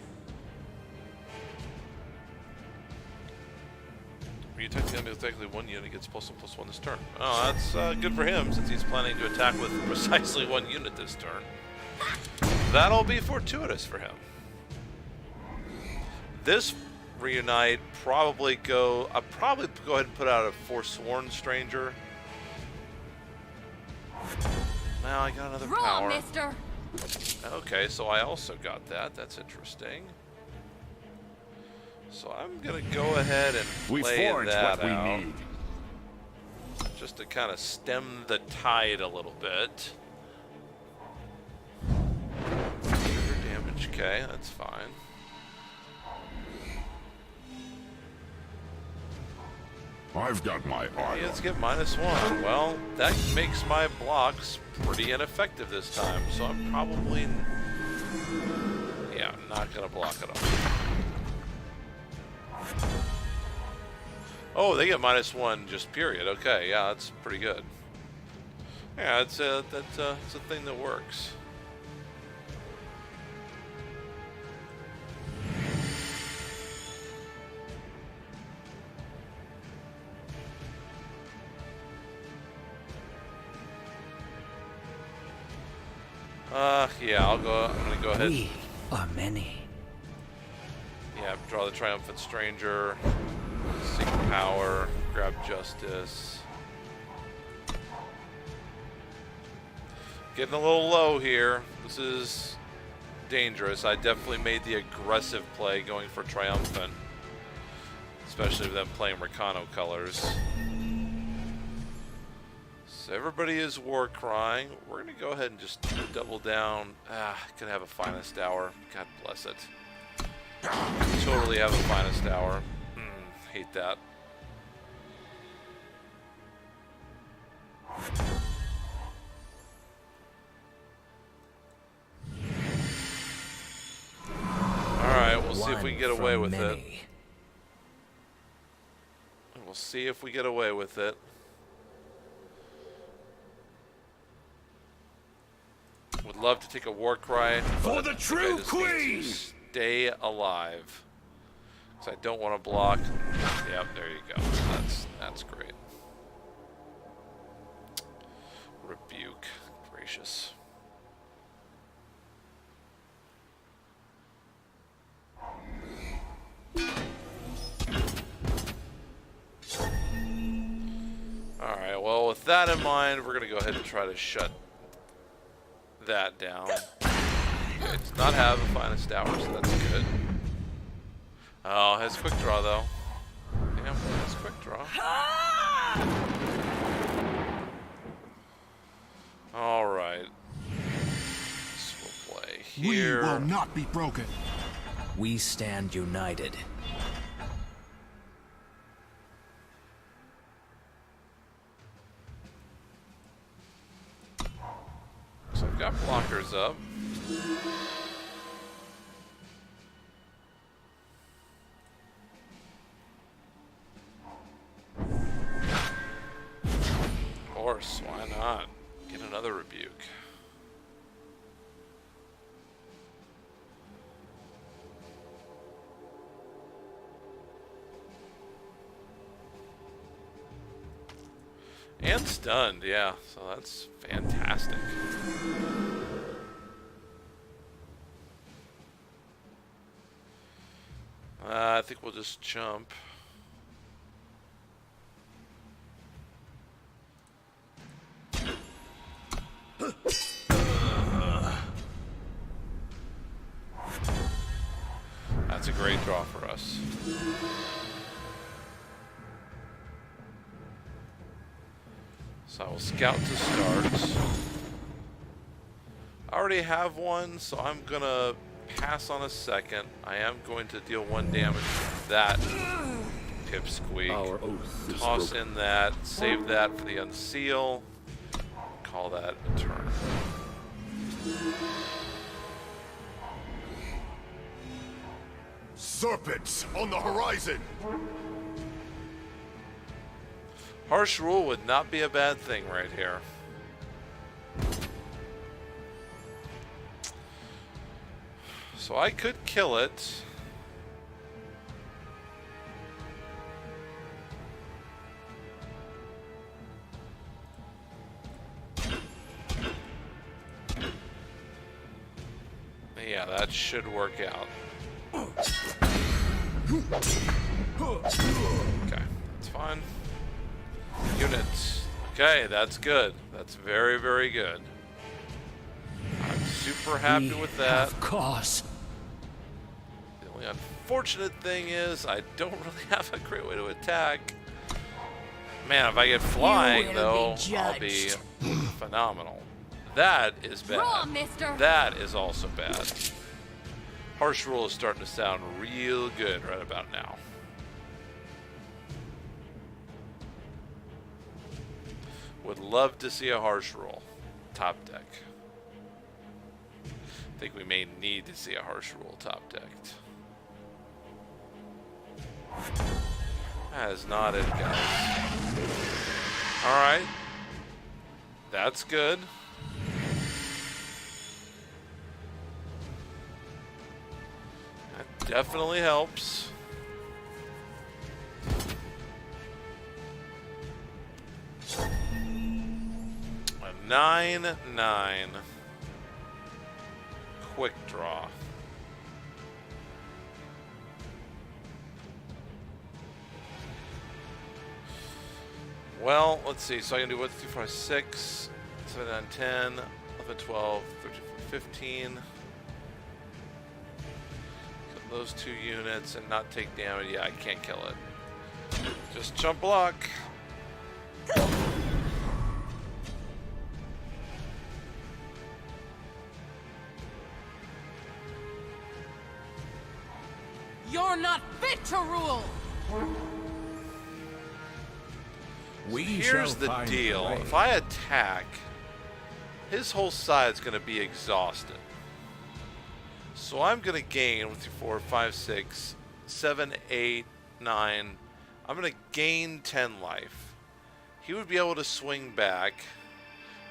When you attack the enemy with technically 1 unit, gets +1/+1 this turn. Oh, that's good for him, since he's planning to attack with precisely 1 unit this turn. That'll be fortuitous for him. This reunite I'll probably go ahead and put out a Forsworn Stranger. Now I got another Draw, power. mister! Okay, so I also got that. That's interesting. So I'm gonna go ahead and play that out, just to kind of stem the tide a little bit. Trigger damage, okay, that's fine. I've got my eye Idiots on get -1. Well, that makes my blocks pretty ineffective this time, so I'm probably, yeah, not gonna block it off. Oh, they get -1 just period. Okay, yeah, that's pretty good. Yeah, it's a thing that works. Yeah, I'm gonna go ahead. We are many. Yeah, draw the Triumphant Stranger, seek power, grab Justice. Getting a little low here. This is dangerous. I definitely made the aggressive play going for Triumphant, especially with them playing Mercano colors. So everybody is war crying. We're gonna go ahead and just double down. Gonna have a Finest Hour. God bless it. Totally have a Finest Hour. Hate that. Alright, we'll see if we can get away with it. We'll see if we get away with it. Would love to take a war cry for the true queen. Stay alive. Because I don't want to block. Yep, there you go. That's great. Rebuke. Gracious. Alright, well, with that in mind, we're going to go ahead and try to shut that down. Okay, does not have a Finest Hour, so that's good. Oh, has quick draw though. Damn, has quick draw. Alright. So we'll play here. We will not be broken. We stand united. So I've got blockers up. Of course, why not? Get another rebuke. And stunned, yeah, so that's fantastic. I think we'll just jump. That's a great draw for us. So I will scout to start. I already have one, so I'm gonna pass on a second. I am going to deal 1 damage to that Pipsqueak. Our oath is Toss broken. in that, save that for the unseal. Call that a turn. Serpents on the horizon. Harsh Rule would not be a bad thing right here. So I could kill it. Yeah, that should work out. Okay, that's fine. Units. Okay, that's good. That's very, very good. I'm super happy with that. Of course. The only unfortunate thing is I don't really have a great way to attack. Man, if I get flying though, I'll be phenomenal. That is bad. Draw, mister. That is also bad. Harsh Rule is starting to sound real good right about now. Would love to see a harsh rule. Top deck. I think we may need to see a harsh rule top decked. That is not it, guys. Alright. That's good. That definitely helps. A 9-9. Quick draw. Well, let's see. So I can do 1, 2, 3, 4, 5, 6, 7, 9, 10, 11, 12, 13, 14, 15. Kill those 2 units and not take damage. Yeah, I can't kill it. Just jump block. You're not fit to rule! Here's the deal. If I attack, his whole side's going to be exhausted. So I'm going to gain 1, 2, 4, 5, 6, 7, 8, 9. I'm going to gain 10 life. He would be able to swing back.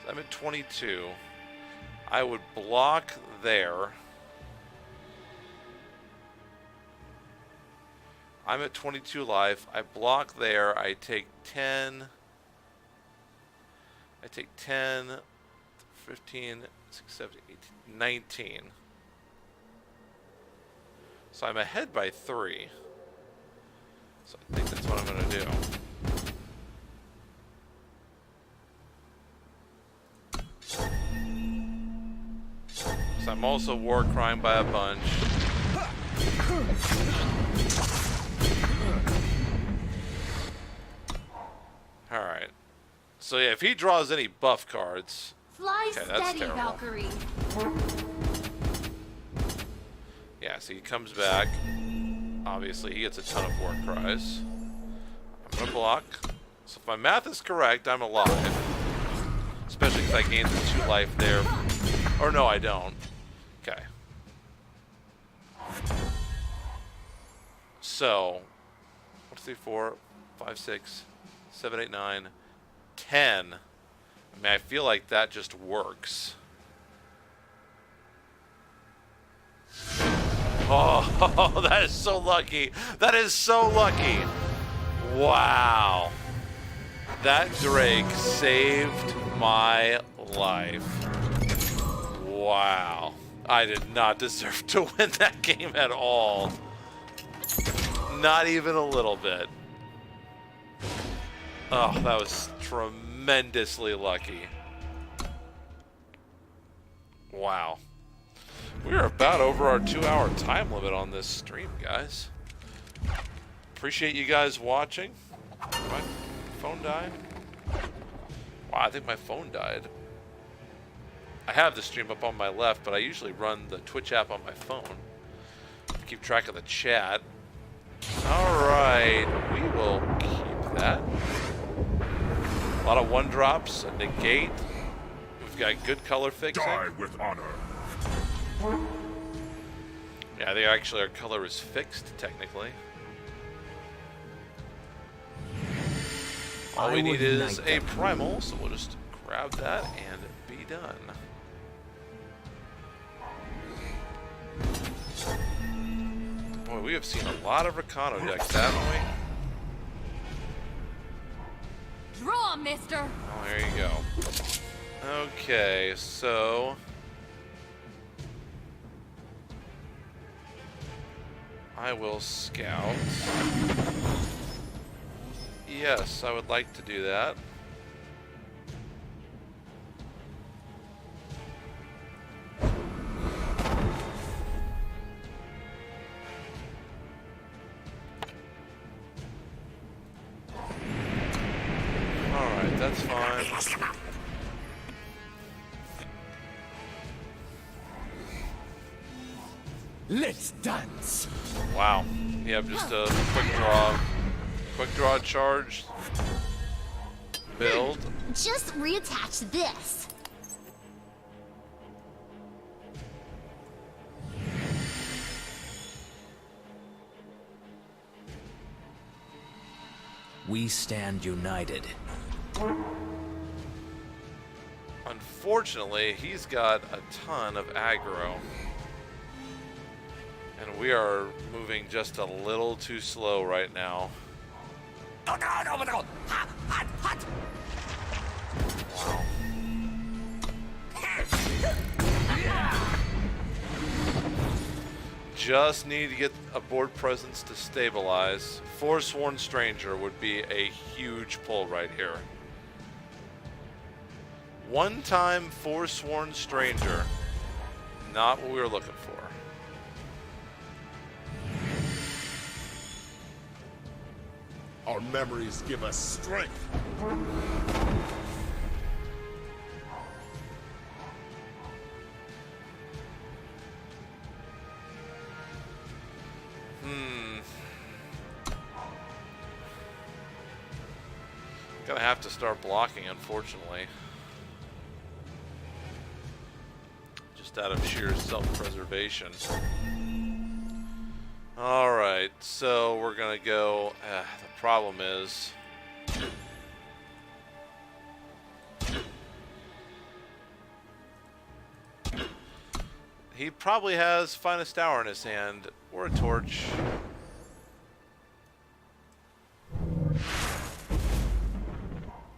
So I'm at 22. I would block there. I'm at 22 life. I block there. I take 10. I take 10, 15, 16, 17, 18, 19. So I'm ahead by 3. So I think that's what I'm going to do. So I'm also war crime by a bunch. Alright. So yeah, if he draws any buff cards... Fly okay, that's steady, terrible. Valkyrie. Yeah, so he comes back. Obviously, he gets a ton of war cries. I'm going to block. So if my math is correct, I'm alive. Especially if I gain the 2 life there. Or no, I don't. Okay. So, 1, 2, 3, 4, 5, 6, 7, 8, 9, 10. I mean, I feel like that just works. Oh, that is so lucky. That is so lucky. Wow. That Drake saved my life. Wow. I did not deserve to win that game at all. Not even a little bit. Oh, that was tremendously lucky. Wow. We're about over our 2-hour time limit on this stream, guys. Appreciate you guys watching. Did my phone die? Wow, I think my phone died. I have the stream up on my left, but I usually run the Twitch app on my phone. Keep track of the chat. Alright, we will keep that. A lot of 1-drops, a negate. We've got good color fixing. Die with honor. Yeah, they actually, our color is fixed, technically. All we need is a primal, so we'll just grab that and be done. Boy, we have seen a lot of Rakano decks, haven't we? Draw, mister! Oh, there you go. Okay, so... I will scout. Yes, I would like to do that. Alright, that's fine. Let's dance. Wow. Yep, just a quick draw charge. build. Just reattach this. We stand united. Unfortunately, he's got a ton of aggro. And we are moving just a little too slow right now. Wow. Just need to get a board presence to stabilize. Forsworn Stranger would be a huge pull right here. One-time Forsworn Stranger. Not what we were looking for. Our memories give us strength. Gonna have to start blocking, unfortunately. Just out of sheer self-preservation. Alright, so we're gonna go... the problem is... he probably has Finest Hour in his hand, or a torch.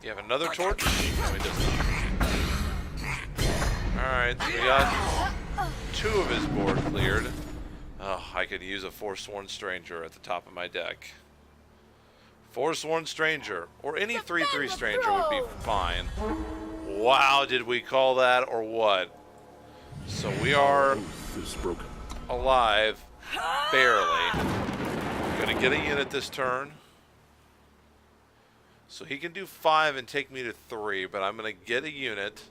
You have another torch? No, he doesn't. Alright, so we got 2 of his board cleared. Oh, I could use a Forsworn Stranger at the top of my deck. Forsworn Stranger, or any 3/3 Stranger would be fine. Wow, did we call that or what? So we are alive, barely. Gonna get a unit this turn. So he can do 5 and take me to 3, but I'm gonna get a unit,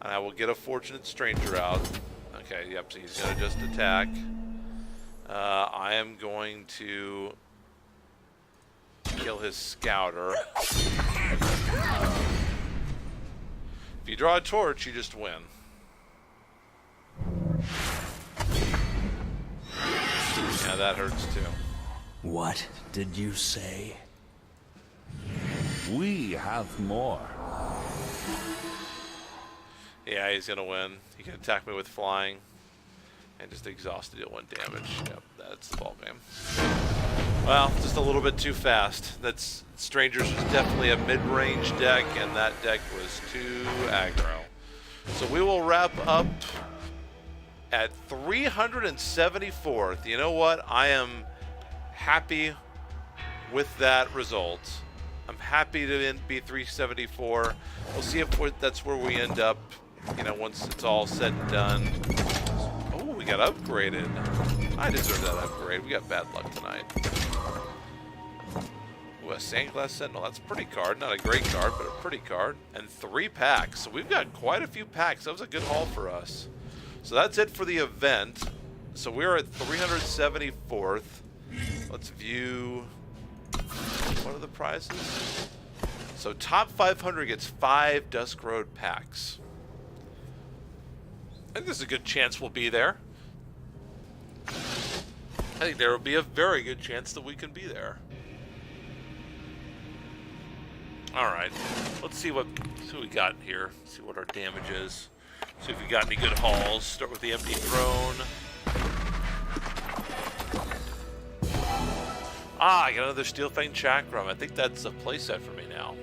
and I will get a Fortunate Stranger out. Okay, yep, so he's gonna just attack. I am going to kill his Scouter. If you draw a torch, you just win. Yeah, that hurts too. What did you say? We have more. Yeah, he's gonna win. He can attack me with flying. And just exhaust to deal 1 damage. Yep, that's the ballgame. Well, just a little bit too fast. That's Strangers was definitely a mid-range deck, and that deck was too aggro. So we will wrap up at 374th. You know what? I am happy with that result. I'm happy to be 374. We'll see if that's where we end up, you know, once it's all said and done. Oh, we got upgraded. I deserve that upgrade. We got bad luck tonight. Ooh, a Sandglass Sentinel. That's a pretty card. Not a great card, but a pretty card. And 3 packs. So we've got quite a few packs. That was a good haul for us. So that's it for the event. So we're at 374th. Let's view... what are the prizes? So top 500 gets 5 Dusk Road packs. I think there's a good chance we'll be there. I think there will be a very good chance that we can be there. Alright, let's see what we got in here. See what our damage is. See if we got any good hauls. Start with the Empty Throne. Ah, I got another Steelfang Chakram. I think that's a playset for me now.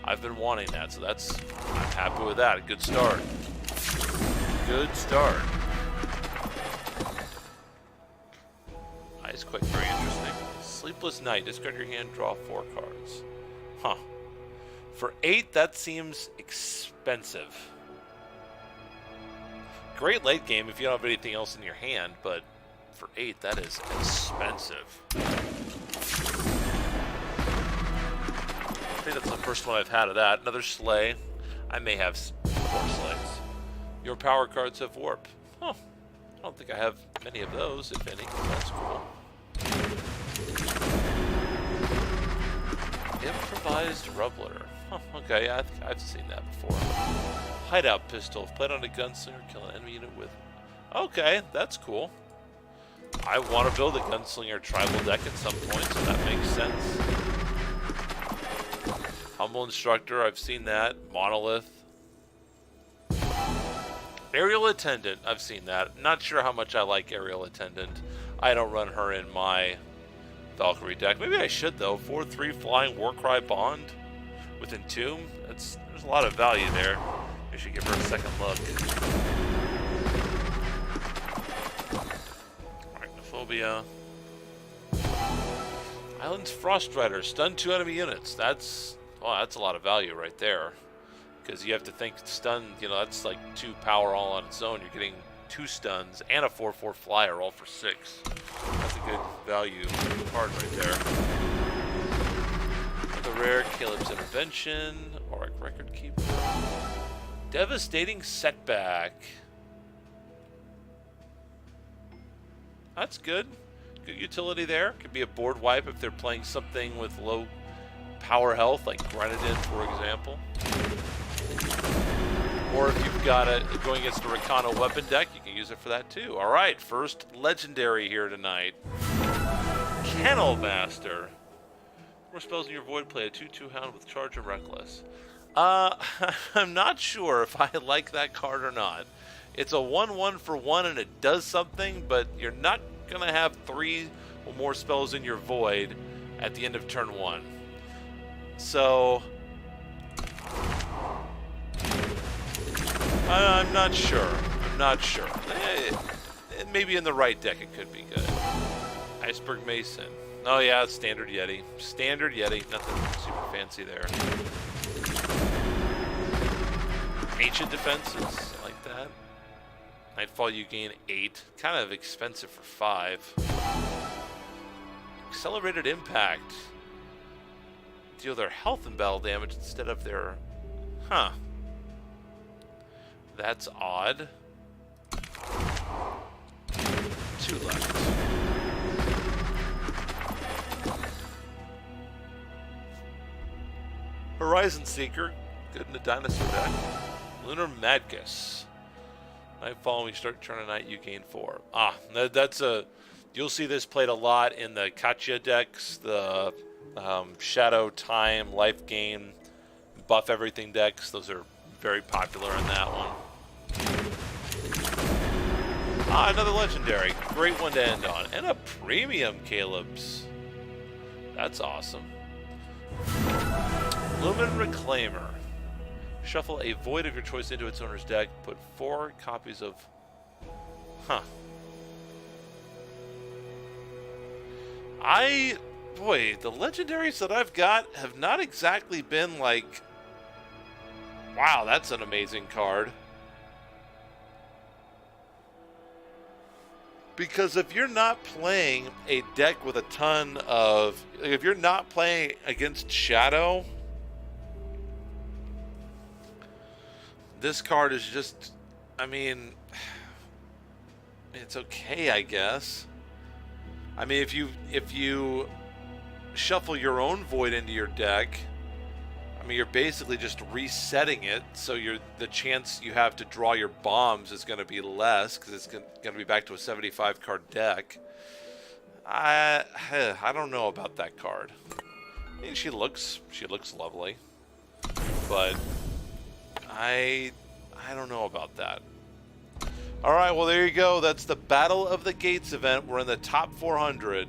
I've been wanting that, so that's... I'm happy with that. A good start. Good start. Ice Quake, very interesting. Sleepless Night. Discard your hand, draw 4 cards. Huh. For 8, that seems expensive. Great late game if you don't have anything else in your hand, but for 8, that is expensive. I think that's the first one I've had of that. Another Slay. I may have 4 Slays. Your power cards have Warp. Huh. I don't think I have many of those, if any. That's cool. Improvised Rubbler. Huh, okay, yeah, I've seen that before. Hideout pistol. Played on a gunslinger, kill an enemy unit with... Okay, that's cool. I want to build a gunslinger tribal deck at some point, so that makes sense. Humble Instructor, I've seen that. Monolith. Aerial Attendant, I've seen that. Not sure how much I like Aerial Attendant. I don't run her in my Valkyrie deck. Maybe I should, though. 4/3 Flying Warcry Bond with Entomb. There's a lot of value there. I should give her a second look. Arachnophobia. Island's Frost Rider. Stun 2 enemy units. That's a lot of value right there. Because you have to think stun, that's like 2 power all on its own. You're getting 2 stuns and a 4/4 flyer all for 6. That's a good value card right there. The rare Caleb's Intervention, Auric Record Keeper. Devastating Setback. That's good. Good utility there. Could be a board wipe if they're playing something with low power health, like Grenadin, for example. Or if you've got it going against a Rakano weapon deck, you can use it for that too. All right, first legendary here tonight. Kennel Master. More spells in your void, play a 2/2 hound with charge and reckless. I'm not sure if I like that card or not. It's a 1/1 for 1 and it does something, but you're not going to have 3 or more spells in your void at the end of turn 1. So... I'm not sure. Maybe in the right deck it could be good. Iceberg Mason. Oh yeah, Standard Yeti. Standard Yeti. Nothing super fancy there. Ancient Defenses. I like that. Nightfall you gain 8. Kind of expensive for 5. Accelerated Impact. Deal their health and battle damage instead of their... Huh. That's odd. 2 left. Horizon Seeker. Good in the dinosaur deck. Lunar Madgus. Nightfall, when you start turn of night, you gain 4. That's a... You'll see this played a lot in the Katya decks, the Shadow Time, Life Gain, Buff Everything decks. Those are very popular in that one. Another legendary. Great one to end on. And a premium Caleb's. That's awesome. Lumen Reclaimer. Shuffle a void of your choice into its owner's deck. Put 4 copies of... Huh. Boy, the legendaries that I've got have not exactly been like... Wow, that's an amazing card. Because if you're not playing a deck with a ton of... If you're not playing against Shadow... This card is just... I mean... It's okay, I guess. I mean, if you shuffle your own Void into your deck... I mean, you're basically just resetting it, so the chance you have to draw your bombs is going to be less, because it's going to be back to a 75-card deck. I don't know about that card. I mean, she looks lovely, but I don't know about that. All right, well, there you go. That's the Battle of the Gates event. We're in the top 400.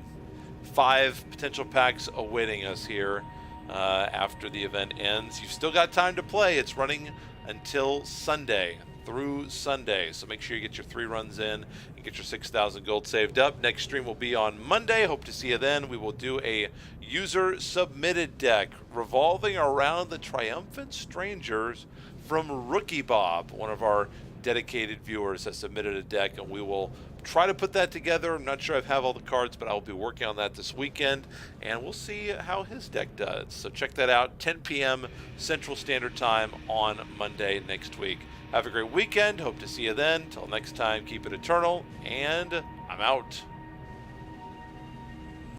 5 potential packs awaiting us here. After the event ends. You've still got time to play. It's running until Sunday, through Sunday. So make sure you get your 3 runs in and get your 6,000 gold saved up. Next stream will be on Monday. Hope to see you then. We will do a user-submitted deck revolving around the Triumphant Strangers from Rookie Bob. One of our dedicated viewers has submitted a deck, and we will try to put that together. I'm not sure I have all the cards, but I'll be working on that this weekend, and we'll see how his deck does. So check that out, 10 p.m. Central Standard Time on Monday next week. Have a great weekend. Hope to see you then. Till next time, keep it eternal, and I'm out.